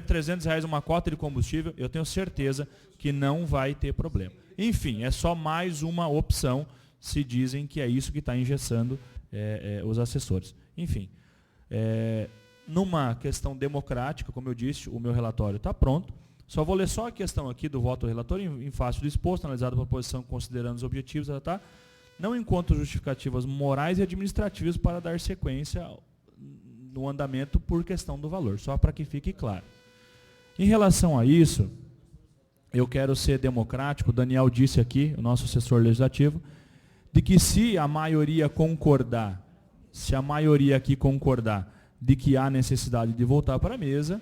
300 reais uma cota de combustível, eu tenho certeza que não vai ter problema. Enfim, é só mais uma opção, se dizem que é isso que está engessando os assessores. Enfim, numa questão democrática, como eu disse, o meu relatório está pronto. Só vou ler só a questão aqui do voto do relator, em fácil disposto, analisado por posição considerando os objetivos, não encontro justificativas morais e administrativas para dar sequência no andamento por questão do valor, só para que fique claro. Em relação a isso, eu quero ser democrático. O Daniel disse aqui, o nosso assessor legislativo, de que se a maioria aqui concordar de que há necessidade de voltar para a mesa,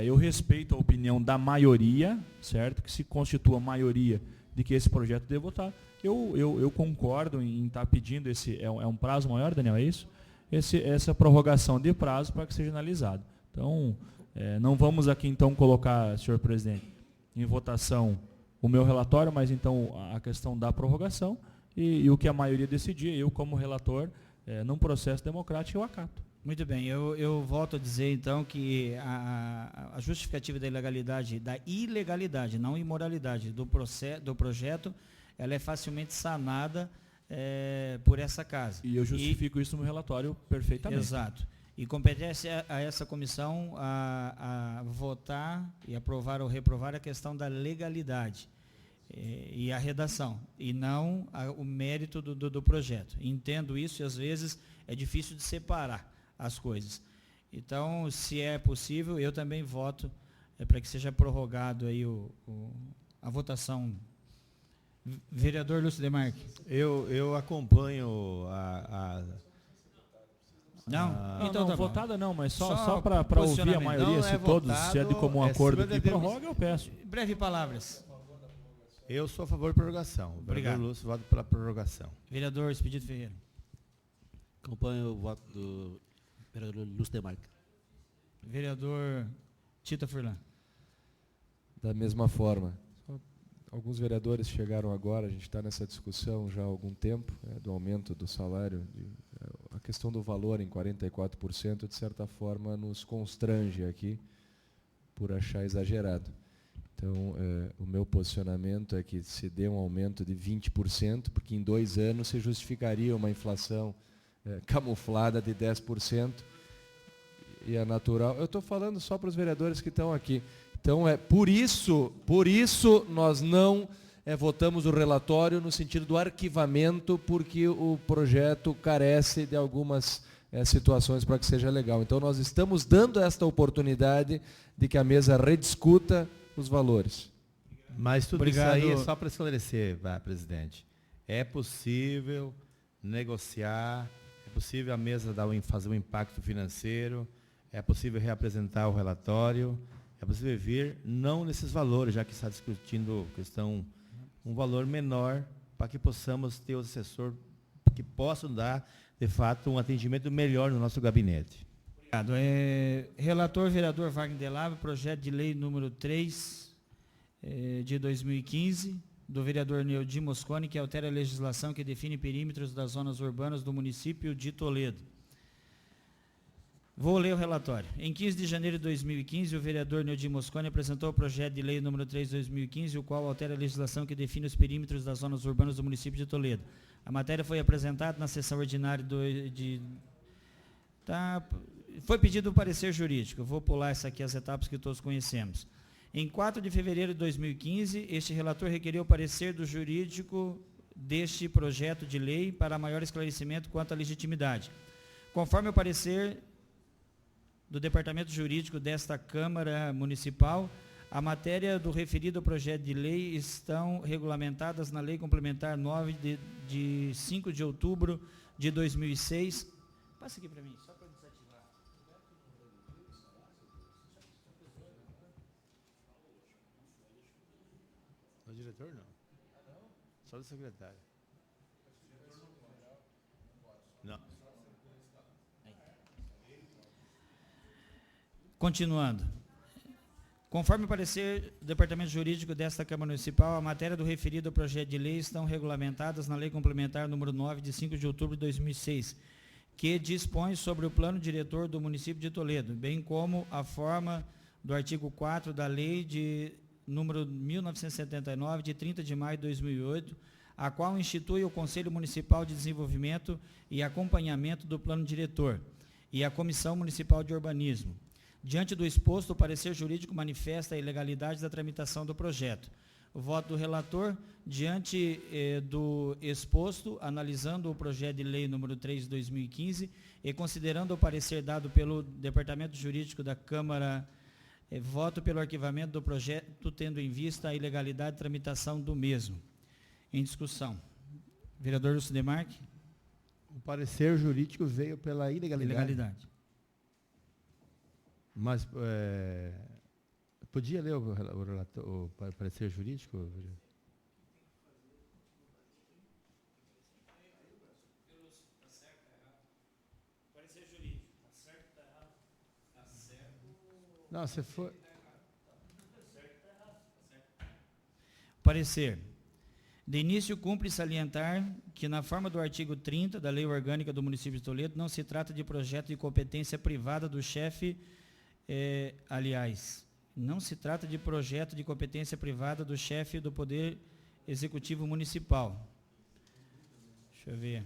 eu respeito a opinião da maioria, certo? Que se constitua a maioria de que esse projeto deve votar. Eu concordo em estar pedindo esse... É um prazo maior, Daniel, é isso? Essa prorrogação de prazo para que seja analisado. Então, não vamos aqui, então, colocar, senhor presidente, em votação o meu relatório, mas, então, a questão da prorrogação e o que a maioria decidir, eu, como relator, num processo democrático, eu acato. Muito bem, eu volto a dizer então que a justificativa da ilegalidade, não imoralidade, do projeto, ela é facilmente sanada por essa casa. E eu justifico isso no relatório perfeitamente. Exato. E competece a essa comissão a votar e aprovar ou reprovar a questão da legalidade e a redação, e não o mérito do projeto. Entendo isso e às vezes é difícil de separar as coisas. Então, se é possível, eu também voto para que seja prorrogado aí a votação. Vereador Lúcio Demarque. Eu acompanho Então tá bom. Votada não, mas só Só para ouvir a maioria, Não se é todos, votado, se é de comum acordo segunda que prorroga, eu peço. Breve palavras. Eu sou a favor da prorrogação. O Obrigado. vereador Lúcio vota pela prorrogação. Vereador Expedito Ferreira. Acompanho o voto do vereador Lúcio Demarque. Vereador Tita Furlan. Da mesma forma. Alguns vereadores chegaram agora, a gente está nessa discussão já há algum tempo, do aumento do salário. A questão do valor em 44%, de certa forma, nos constrange aqui por achar exagerado. Então, o meu posicionamento é que se dê um aumento de 20%, porque em 2 anos se justificaria uma inflação camuflada de 10%, e é natural. Eu estou falando só para os vereadores que estão aqui. Então, por isso nós não votamos o relatório no sentido do arquivamento, porque o projeto carece de algumas situações para que seja legal. Então, nós estamos dando esta oportunidade de que a mesa rediscuta os valores. Mas tudo Obrigado. isso aí é só para esclarecer, presidente. É possível negociar, é possível a mesa fazer um impacto financeiro, é possível reapresentar o relatório, é possível vir não nesses valores, já que está discutindo um valor menor, para que possamos ter o assessor que possam dar, de fato, um atendimento melhor no nosso gabinete. Obrigado. Relator, vereador Wagner Delabo, projeto de lei número 3 de 2015, do vereador Neudi Mosconi, que altera a legislação que define perímetros das zonas urbanas do município de Toledo. Vou ler o relatório. Em 15 de janeiro de 2015, o vereador Neudi Mosconi apresentou o projeto de lei número 3 de 2015, o qual altera a legislação que define os perímetros das zonas urbanas do município de Toledo. A matéria foi apresentada na sessão ordinária foi pedido o parecer jurídico. Vou pular essa aqui, as etapas que todos conhecemos. Em 4 de fevereiro de 2015, este relator requeriu o parecer do jurídico deste projeto de lei para maior esclarecimento quanto à legitimidade. Conforme o parecer do Departamento Jurídico desta Câmara Municipal, a matéria do referido projeto de lei estão regulamentadas na Lei Complementar 9 de 5 de outubro de 2006. Passa aqui para mim, só para desativar. O diretor não. Só do secretário. Não. Continuando. Conforme o parecer do Departamento Jurídico desta Câmara Municipal, a matéria do referido projeto de lei estão regulamentadas na Lei Complementar número 9 de 5 de outubro de 2006, que dispõe sobre o plano diretor do município de Toledo, bem como a forma do artigo 4 da Lei de número 1979, de 30 de maio de 2008, a qual institui o Conselho Municipal de Desenvolvimento e Acompanhamento do Plano Diretor e a Comissão Municipal de Urbanismo. Diante do exposto, o parecer jurídico manifesta a ilegalidade da tramitação do projeto. O voto do relator, diante do exposto, analisando o projeto de lei número 3 de 2015 e considerando o parecer dado pelo Departamento Jurídico da Câmara, voto pelo arquivamento do projeto, tendo em vista a ilegalidade de tramitação do mesmo. Em discussão. Vereador Lúcio Demarque. O parecer jurídico veio pela ilegalidade. Mas podia ler o parecer jurídico? Parecer jurídico. Está certo, está errado? Está certo. Não, você foi. Parecer. De início, cumpre salientar que, na forma do artigo 30 da Lei Orgânica do Município de Toledo, não se trata de projeto de competência privada do chefe. Não se trata de projeto de competência privada do chefe do Poder Executivo Municipal. Deixa eu ver.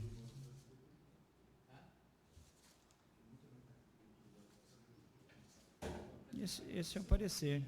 Esse é o parecer.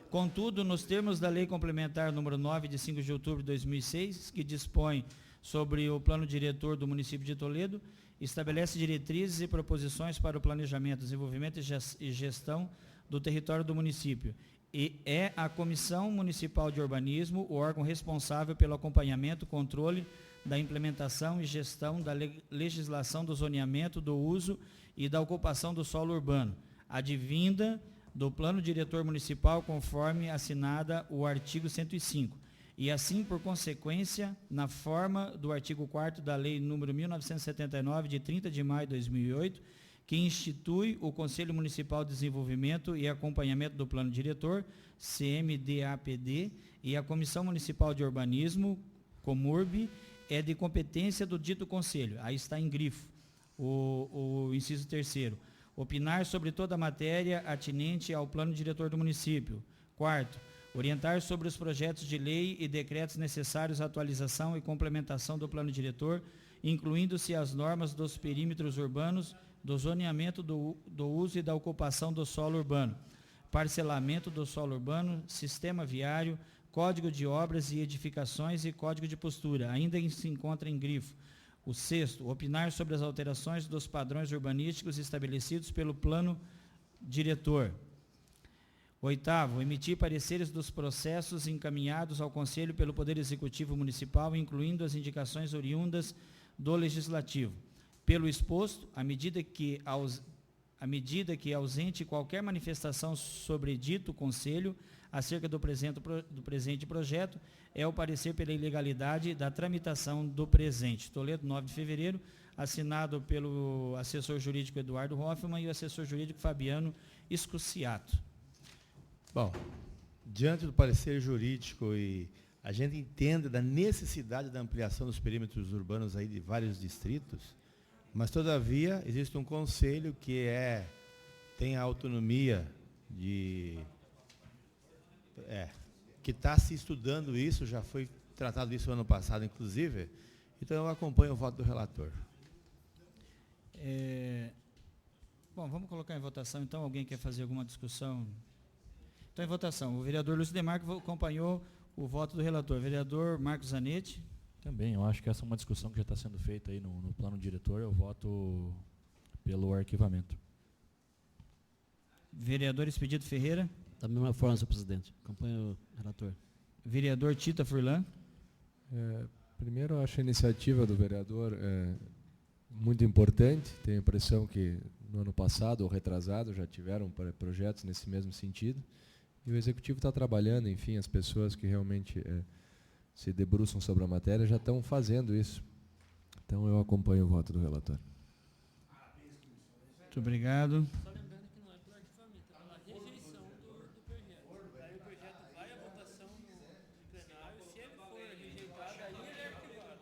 Contudo, nos termos da Lei Complementar número 9 de 5 de outubro de 2006, que dispõe sobre o plano diretor do município de Toledo, estabelece diretrizes e proposições para o planejamento, desenvolvimento e gestão do território do município. E é a Comissão Municipal de Urbanismo o órgão responsável pelo acompanhamento, controle da implementação e gestão da legislação do zoneamento, do uso e da ocupação do solo urbano, advinda do Plano Diretor Municipal, conforme assinada o artigo 105. E assim, por consequência, na forma do artigo 4º da Lei número 1979, de 30 de maio de 2008, que institui o Conselho Municipal de Desenvolvimento e Acompanhamento do Plano Diretor, CMDAPD, e a Comissão Municipal de Urbanismo, Comurb, é de competência do dito conselho. Aí está em grifo o inciso 3º. Opinar sobre toda a matéria atinente ao plano diretor do município. 4º, orientar sobre os projetos de lei e decretos necessários à atualização e complementação do plano diretor, incluindo-se as normas dos perímetros urbanos, do zoneamento do uso e da ocupação do solo urbano, parcelamento do solo urbano, sistema viário, código de obras e edificações e código de postura. Ainda se encontra em grifo. O 6º, opinar sobre as alterações dos padrões urbanísticos estabelecidos pelo plano diretor. 8º, emitir pareceres dos processos encaminhados ao Conselho pelo Poder Executivo Municipal, incluindo as indicações oriundas do Legislativo. Pelo exposto, à medida que ausente qualquer manifestação sobre dito Conselho acerca do presente projeto, é o parecer pela ilegalidade da tramitação do presente. Toledo, 9 de fevereiro, assinado pelo assessor jurídico Eduardo Hoffmann e o assessor jurídico Fabiano Escuciato. Bom, diante do parecer jurídico e a gente entende da necessidade da ampliação dos perímetros urbanos aí de vários distritos, mas todavia existe um conselho que tem a autonomia que está se estudando isso, já foi tratado isso ano passado, inclusive, então eu acompanho o voto do relator. Bom, vamos colocar em votação, então, alguém quer fazer alguma discussão? Então, em votação, o vereador Lúcio Demarco acompanhou o voto do relator. Vereador Marcos Zanetti. Também, eu acho que essa é uma discussão que já está sendo feita aí no plano diretor, eu voto pelo arquivamento. Vereador Expedito Ferreira. Da mesma forma, senhor presidente. Acompanho o relator. Vereador Tita Furlan. Primeiro, eu acho a iniciativa do vereador muito importante. Tenho a impressão que no ano passado ou retrasado já tiveram projetos nesse mesmo sentido. E o Executivo está trabalhando, enfim, as pessoas que realmente se debruçam sobre a matéria já estão fazendo isso. Então, eu acompanho o voto do relator. Muito obrigado. Só lembrando que não é pelo arquivamento, é pela rejeição do projeto. Aí o projeto vai à votação no plenário, se ele for rejeitado, aí ele é arquivado.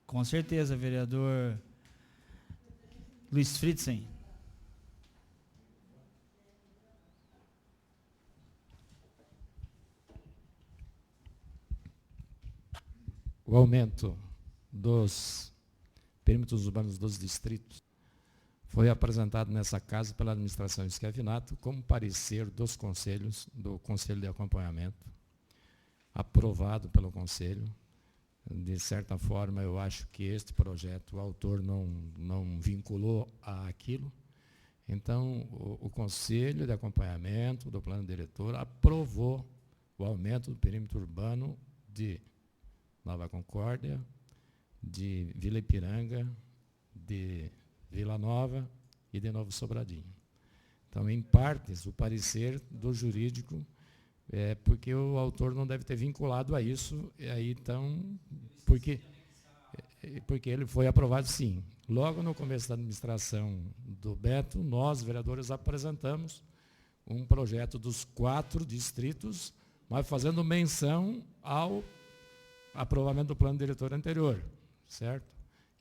Com certeza, vereador Luiz Fritzen. O aumento dos perímetros urbanos dos distritos foi apresentado nessa casa pela administração Schiavinato como parecer dos conselhos, do Conselho de Acompanhamento, aprovado pelo Conselho. De certa forma, eu acho que este projeto, o autor não vinculou àquilo. Então, o Conselho de Acompanhamento do Plano Diretor aprovou o aumento do perímetro urbano de Nova Concórdia, de Vila Ipiranga, de Vila Nova e de Novo Sobradinho. Então, em partes, o parecer do jurídico porque o autor não deve ter vinculado a isso, e aí então, porque ele foi aprovado sim. Logo no começo da administração do Beto, nós, vereadores, apresentamos um projeto dos 4 distritos, mas fazendo menção ao aprovamento do plano diretor anterior, certo?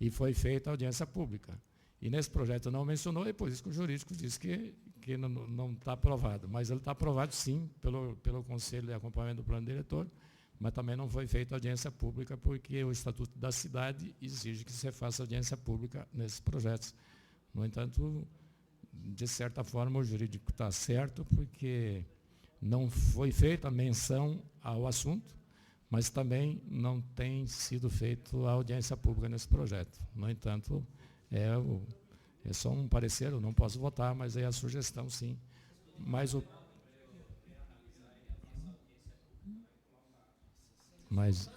E foi feita a audiência pública. E nesse projeto não mencionou, e por isso que o jurídico disse que não está aprovado. Mas ele está aprovado, sim, pelo Conselho de Acompanhamento do Plano Diretor, mas também não foi feita audiência pública, porque o Estatuto da Cidade exige que se faça audiência pública nesses projetos. No entanto, de certa forma, o jurídico está certo, porque não foi feita menção ao assunto, mas também não tem sido feita a audiência pública nesse projeto. No entanto, é só um parecer, eu não posso votar, mas é a sugestão, sim. Mas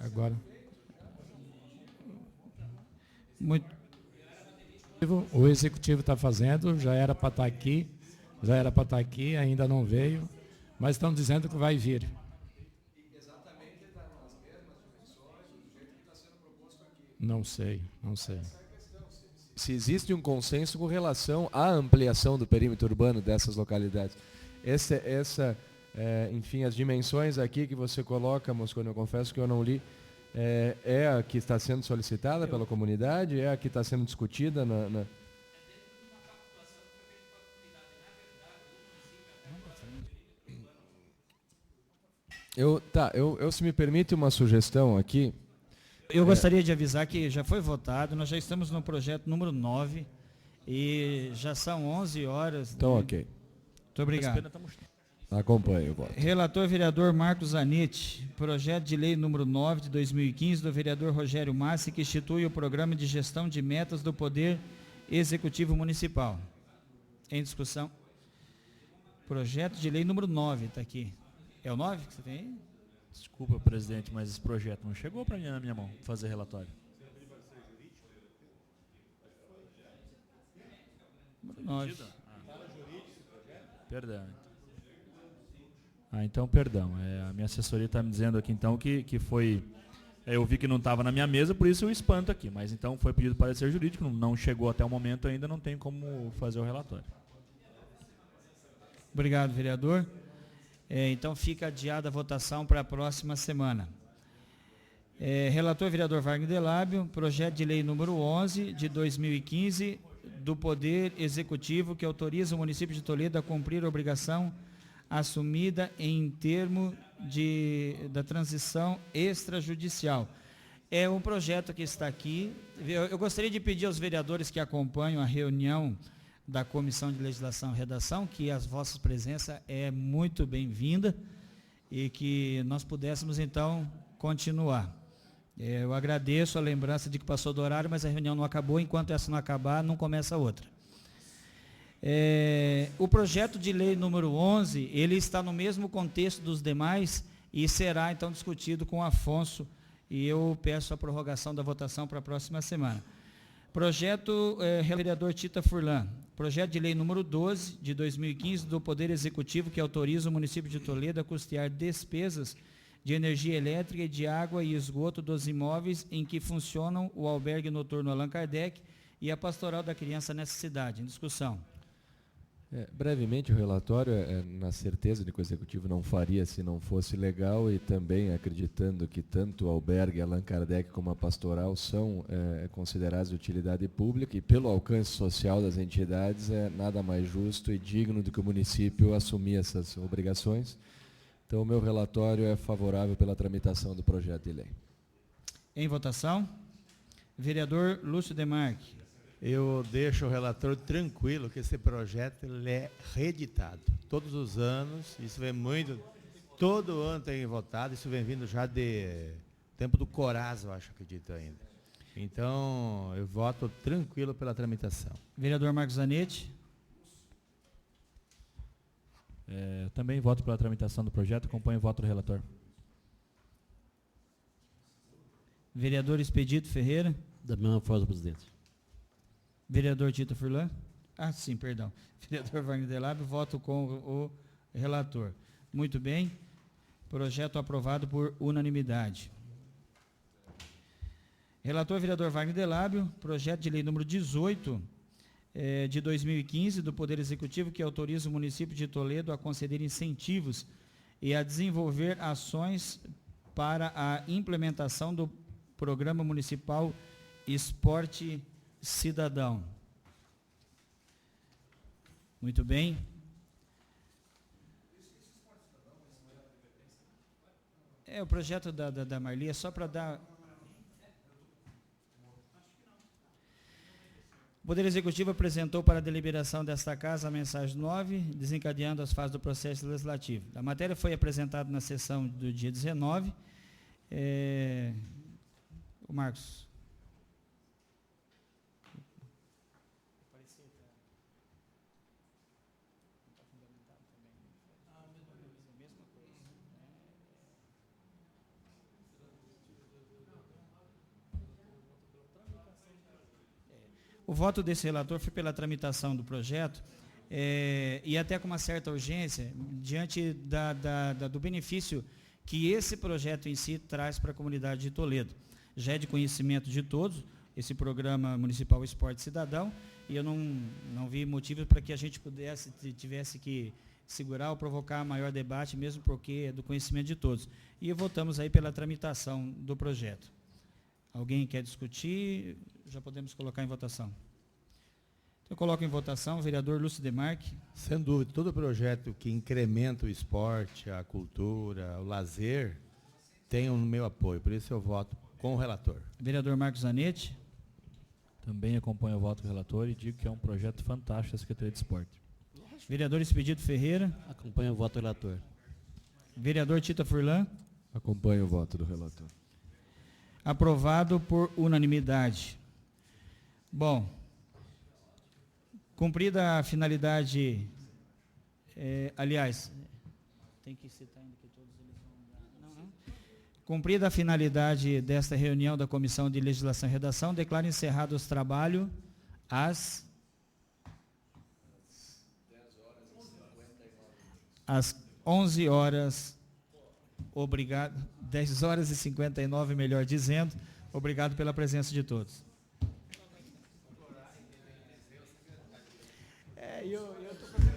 agora... O Executivo está fazendo, já era para estar aqui, ainda não veio, mas estão dizendo que vai vir. Exatamente, está nas mesmas dimensões, do jeito que está sendo proposto aqui. Não sei. Essa é a questão. se existe um consenso com relação à ampliação do perímetro urbano dessas localidades. Enfim, as dimensões aqui que você coloca, Mosconi, eu confesso que eu não li, é a que está sendo solicitada pela comunidade, é a que está sendo discutida na... Se me permite uma sugestão aqui. Eu gostaria de avisar que já foi votado, nós já estamos no projeto número 9 e já são 11 horas. Então, ok. Muito obrigado. Acompanho o voto. Relator vereador Marcos Zanetti, projeto de lei número 9 de 2015 do vereador Rogério Massi, que institui o programa de gestão de metas do Poder Executivo Municipal. Em discussão. Projeto de lei número 9, está aqui. É o 9 que você tem aí? Desculpa, presidente, mas esse projeto não chegou para mim na minha mão fazer relatório. Número 9. Perdão. Então, perdão. A minha assessoria está me dizendo aqui, então, que foi... eu vi que não estava na minha mesa, por isso eu espanto aqui. Mas, então, foi pedido parecer jurídico, não chegou até o momento ainda, não tem como fazer o relatório. Obrigado, vereador. Então, fica adiada a votação para a próxima semana. Relator vereador Wagner Delábio, projeto de lei número 11 de 2015 do Poder Executivo que autoriza o município de Toledo a cumprir a obrigação assumida em termo da transição extrajudicial. É um projeto que está aqui. Eu gostaria de pedir aos vereadores que acompanham a reunião da Comissão de Legislação e Redação, que as vossas presenças é muito bem-vinda e que nós pudéssemos, então, continuar. Eu agradeço a lembrança de que passou do horário, mas a reunião não acabou. Enquanto essa não acabar, não começa outra. O projeto de lei número 11, ele está no mesmo contexto dos demais e será, então, discutido com o Afonso, e eu peço a prorrogação da votação para a próxima semana. Projeto, vereador Tita Furlan, projeto de lei número 12, de 2015, do Poder Executivo, que autoriza o município de Toledo a custear despesas de energia elétrica e de água e esgoto dos imóveis em que funcionam o albergue noturno Allan Kardec e a pastoral da criança nessa cidade. Em discussão. Brevemente, o relatório, na certeza de que o Executivo não faria se não fosse legal e também acreditando que tanto o albergue Allan Kardec como a pastoral são considerados de utilidade pública e pelo alcance social das entidades é nada mais justo e digno do que o município assumir essas obrigações. Então, o meu relatório é favorável pela tramitação do projeto de lei. Em votação, vereador Lúcio Demarque. Eu deixo o relator tranquilo que esse projeto ele é reeditado. Todos os anos, isso vem muito, todo ano tem votado, isso vem vindo já de tempo do Coraz, eu acho, acredito ainda. Então, eu voto tranquilo pela tramitação. Vereador Marcos Zanetti. Também voto pela tramitação do projeto, acompanho o voto do relator. Vereador Expedito Ferreira. Da mesma forma, presidente. Vereador Tita Furlan? Sim, perdão. Vereador Wagner Delábio, voto com o relator. Muito bem. Projeto aprovado por unanimidade. Relator vereador Wagner Delábio, projeto de lei número 18, de 2015, do Poder Executivo, que autoriza o município de Toledo a conceder incentivos e a desenvolver ações para a implementação do Programa Municipal Esporte Cidadão. Muito bem. O projeto da Marli é só para dar... O Poder Executivo apresentou para a deliberação desta Casa a mensagem 9, desencadeando as fases do processo legislativo. A matéria foi apresentada na sessão do dia 19. O Marcos... O voto desse relator foi pela tramitação do projeto e até com uma certa urgência, diante do benefício que esse projeto em si traz para a comunidade de Toledo. Já é de conhecimento de todos, esse programa municipal Esporte Cidadão, e eu não vi motivo para que a gente tivesse que segurar ou provocar maior debate, mesmo porque é do conhecimento de todos. E votamos aí pela tramitação do projeto. Alguém quer discutir? Já podemos colocar em votação. Então, eu coloco em votação o vereador Lúcio Demarque. Sem dúvida, todo projeto que incrementa o esporte, a cultura, o lazer, tem o meu apoio. Por isso eu voto com o relator. Vereador Marcos Zanetti. Também acompanho o voto do relator e digo que é um projeto fantástico da Secretaria de Esporte. Vereador Expedito Ferreira. Acompanho o voto do relator. Vereador Tita Furlan. Acompanho o voto do relator. Aprovado por unanimidade. Bom, cumprida a finalidade, aliás, tem que citar ainda que todos eles vão dar. Não. Cumprida a finalidade desta reunião da Comissão de Legislação e Redação, declaro encerrado os trabalhos às 11 horas. Obrigado. 10 horas e 59, melhor dizendo. Obrigado pela presença de todos. Eu estou fazendo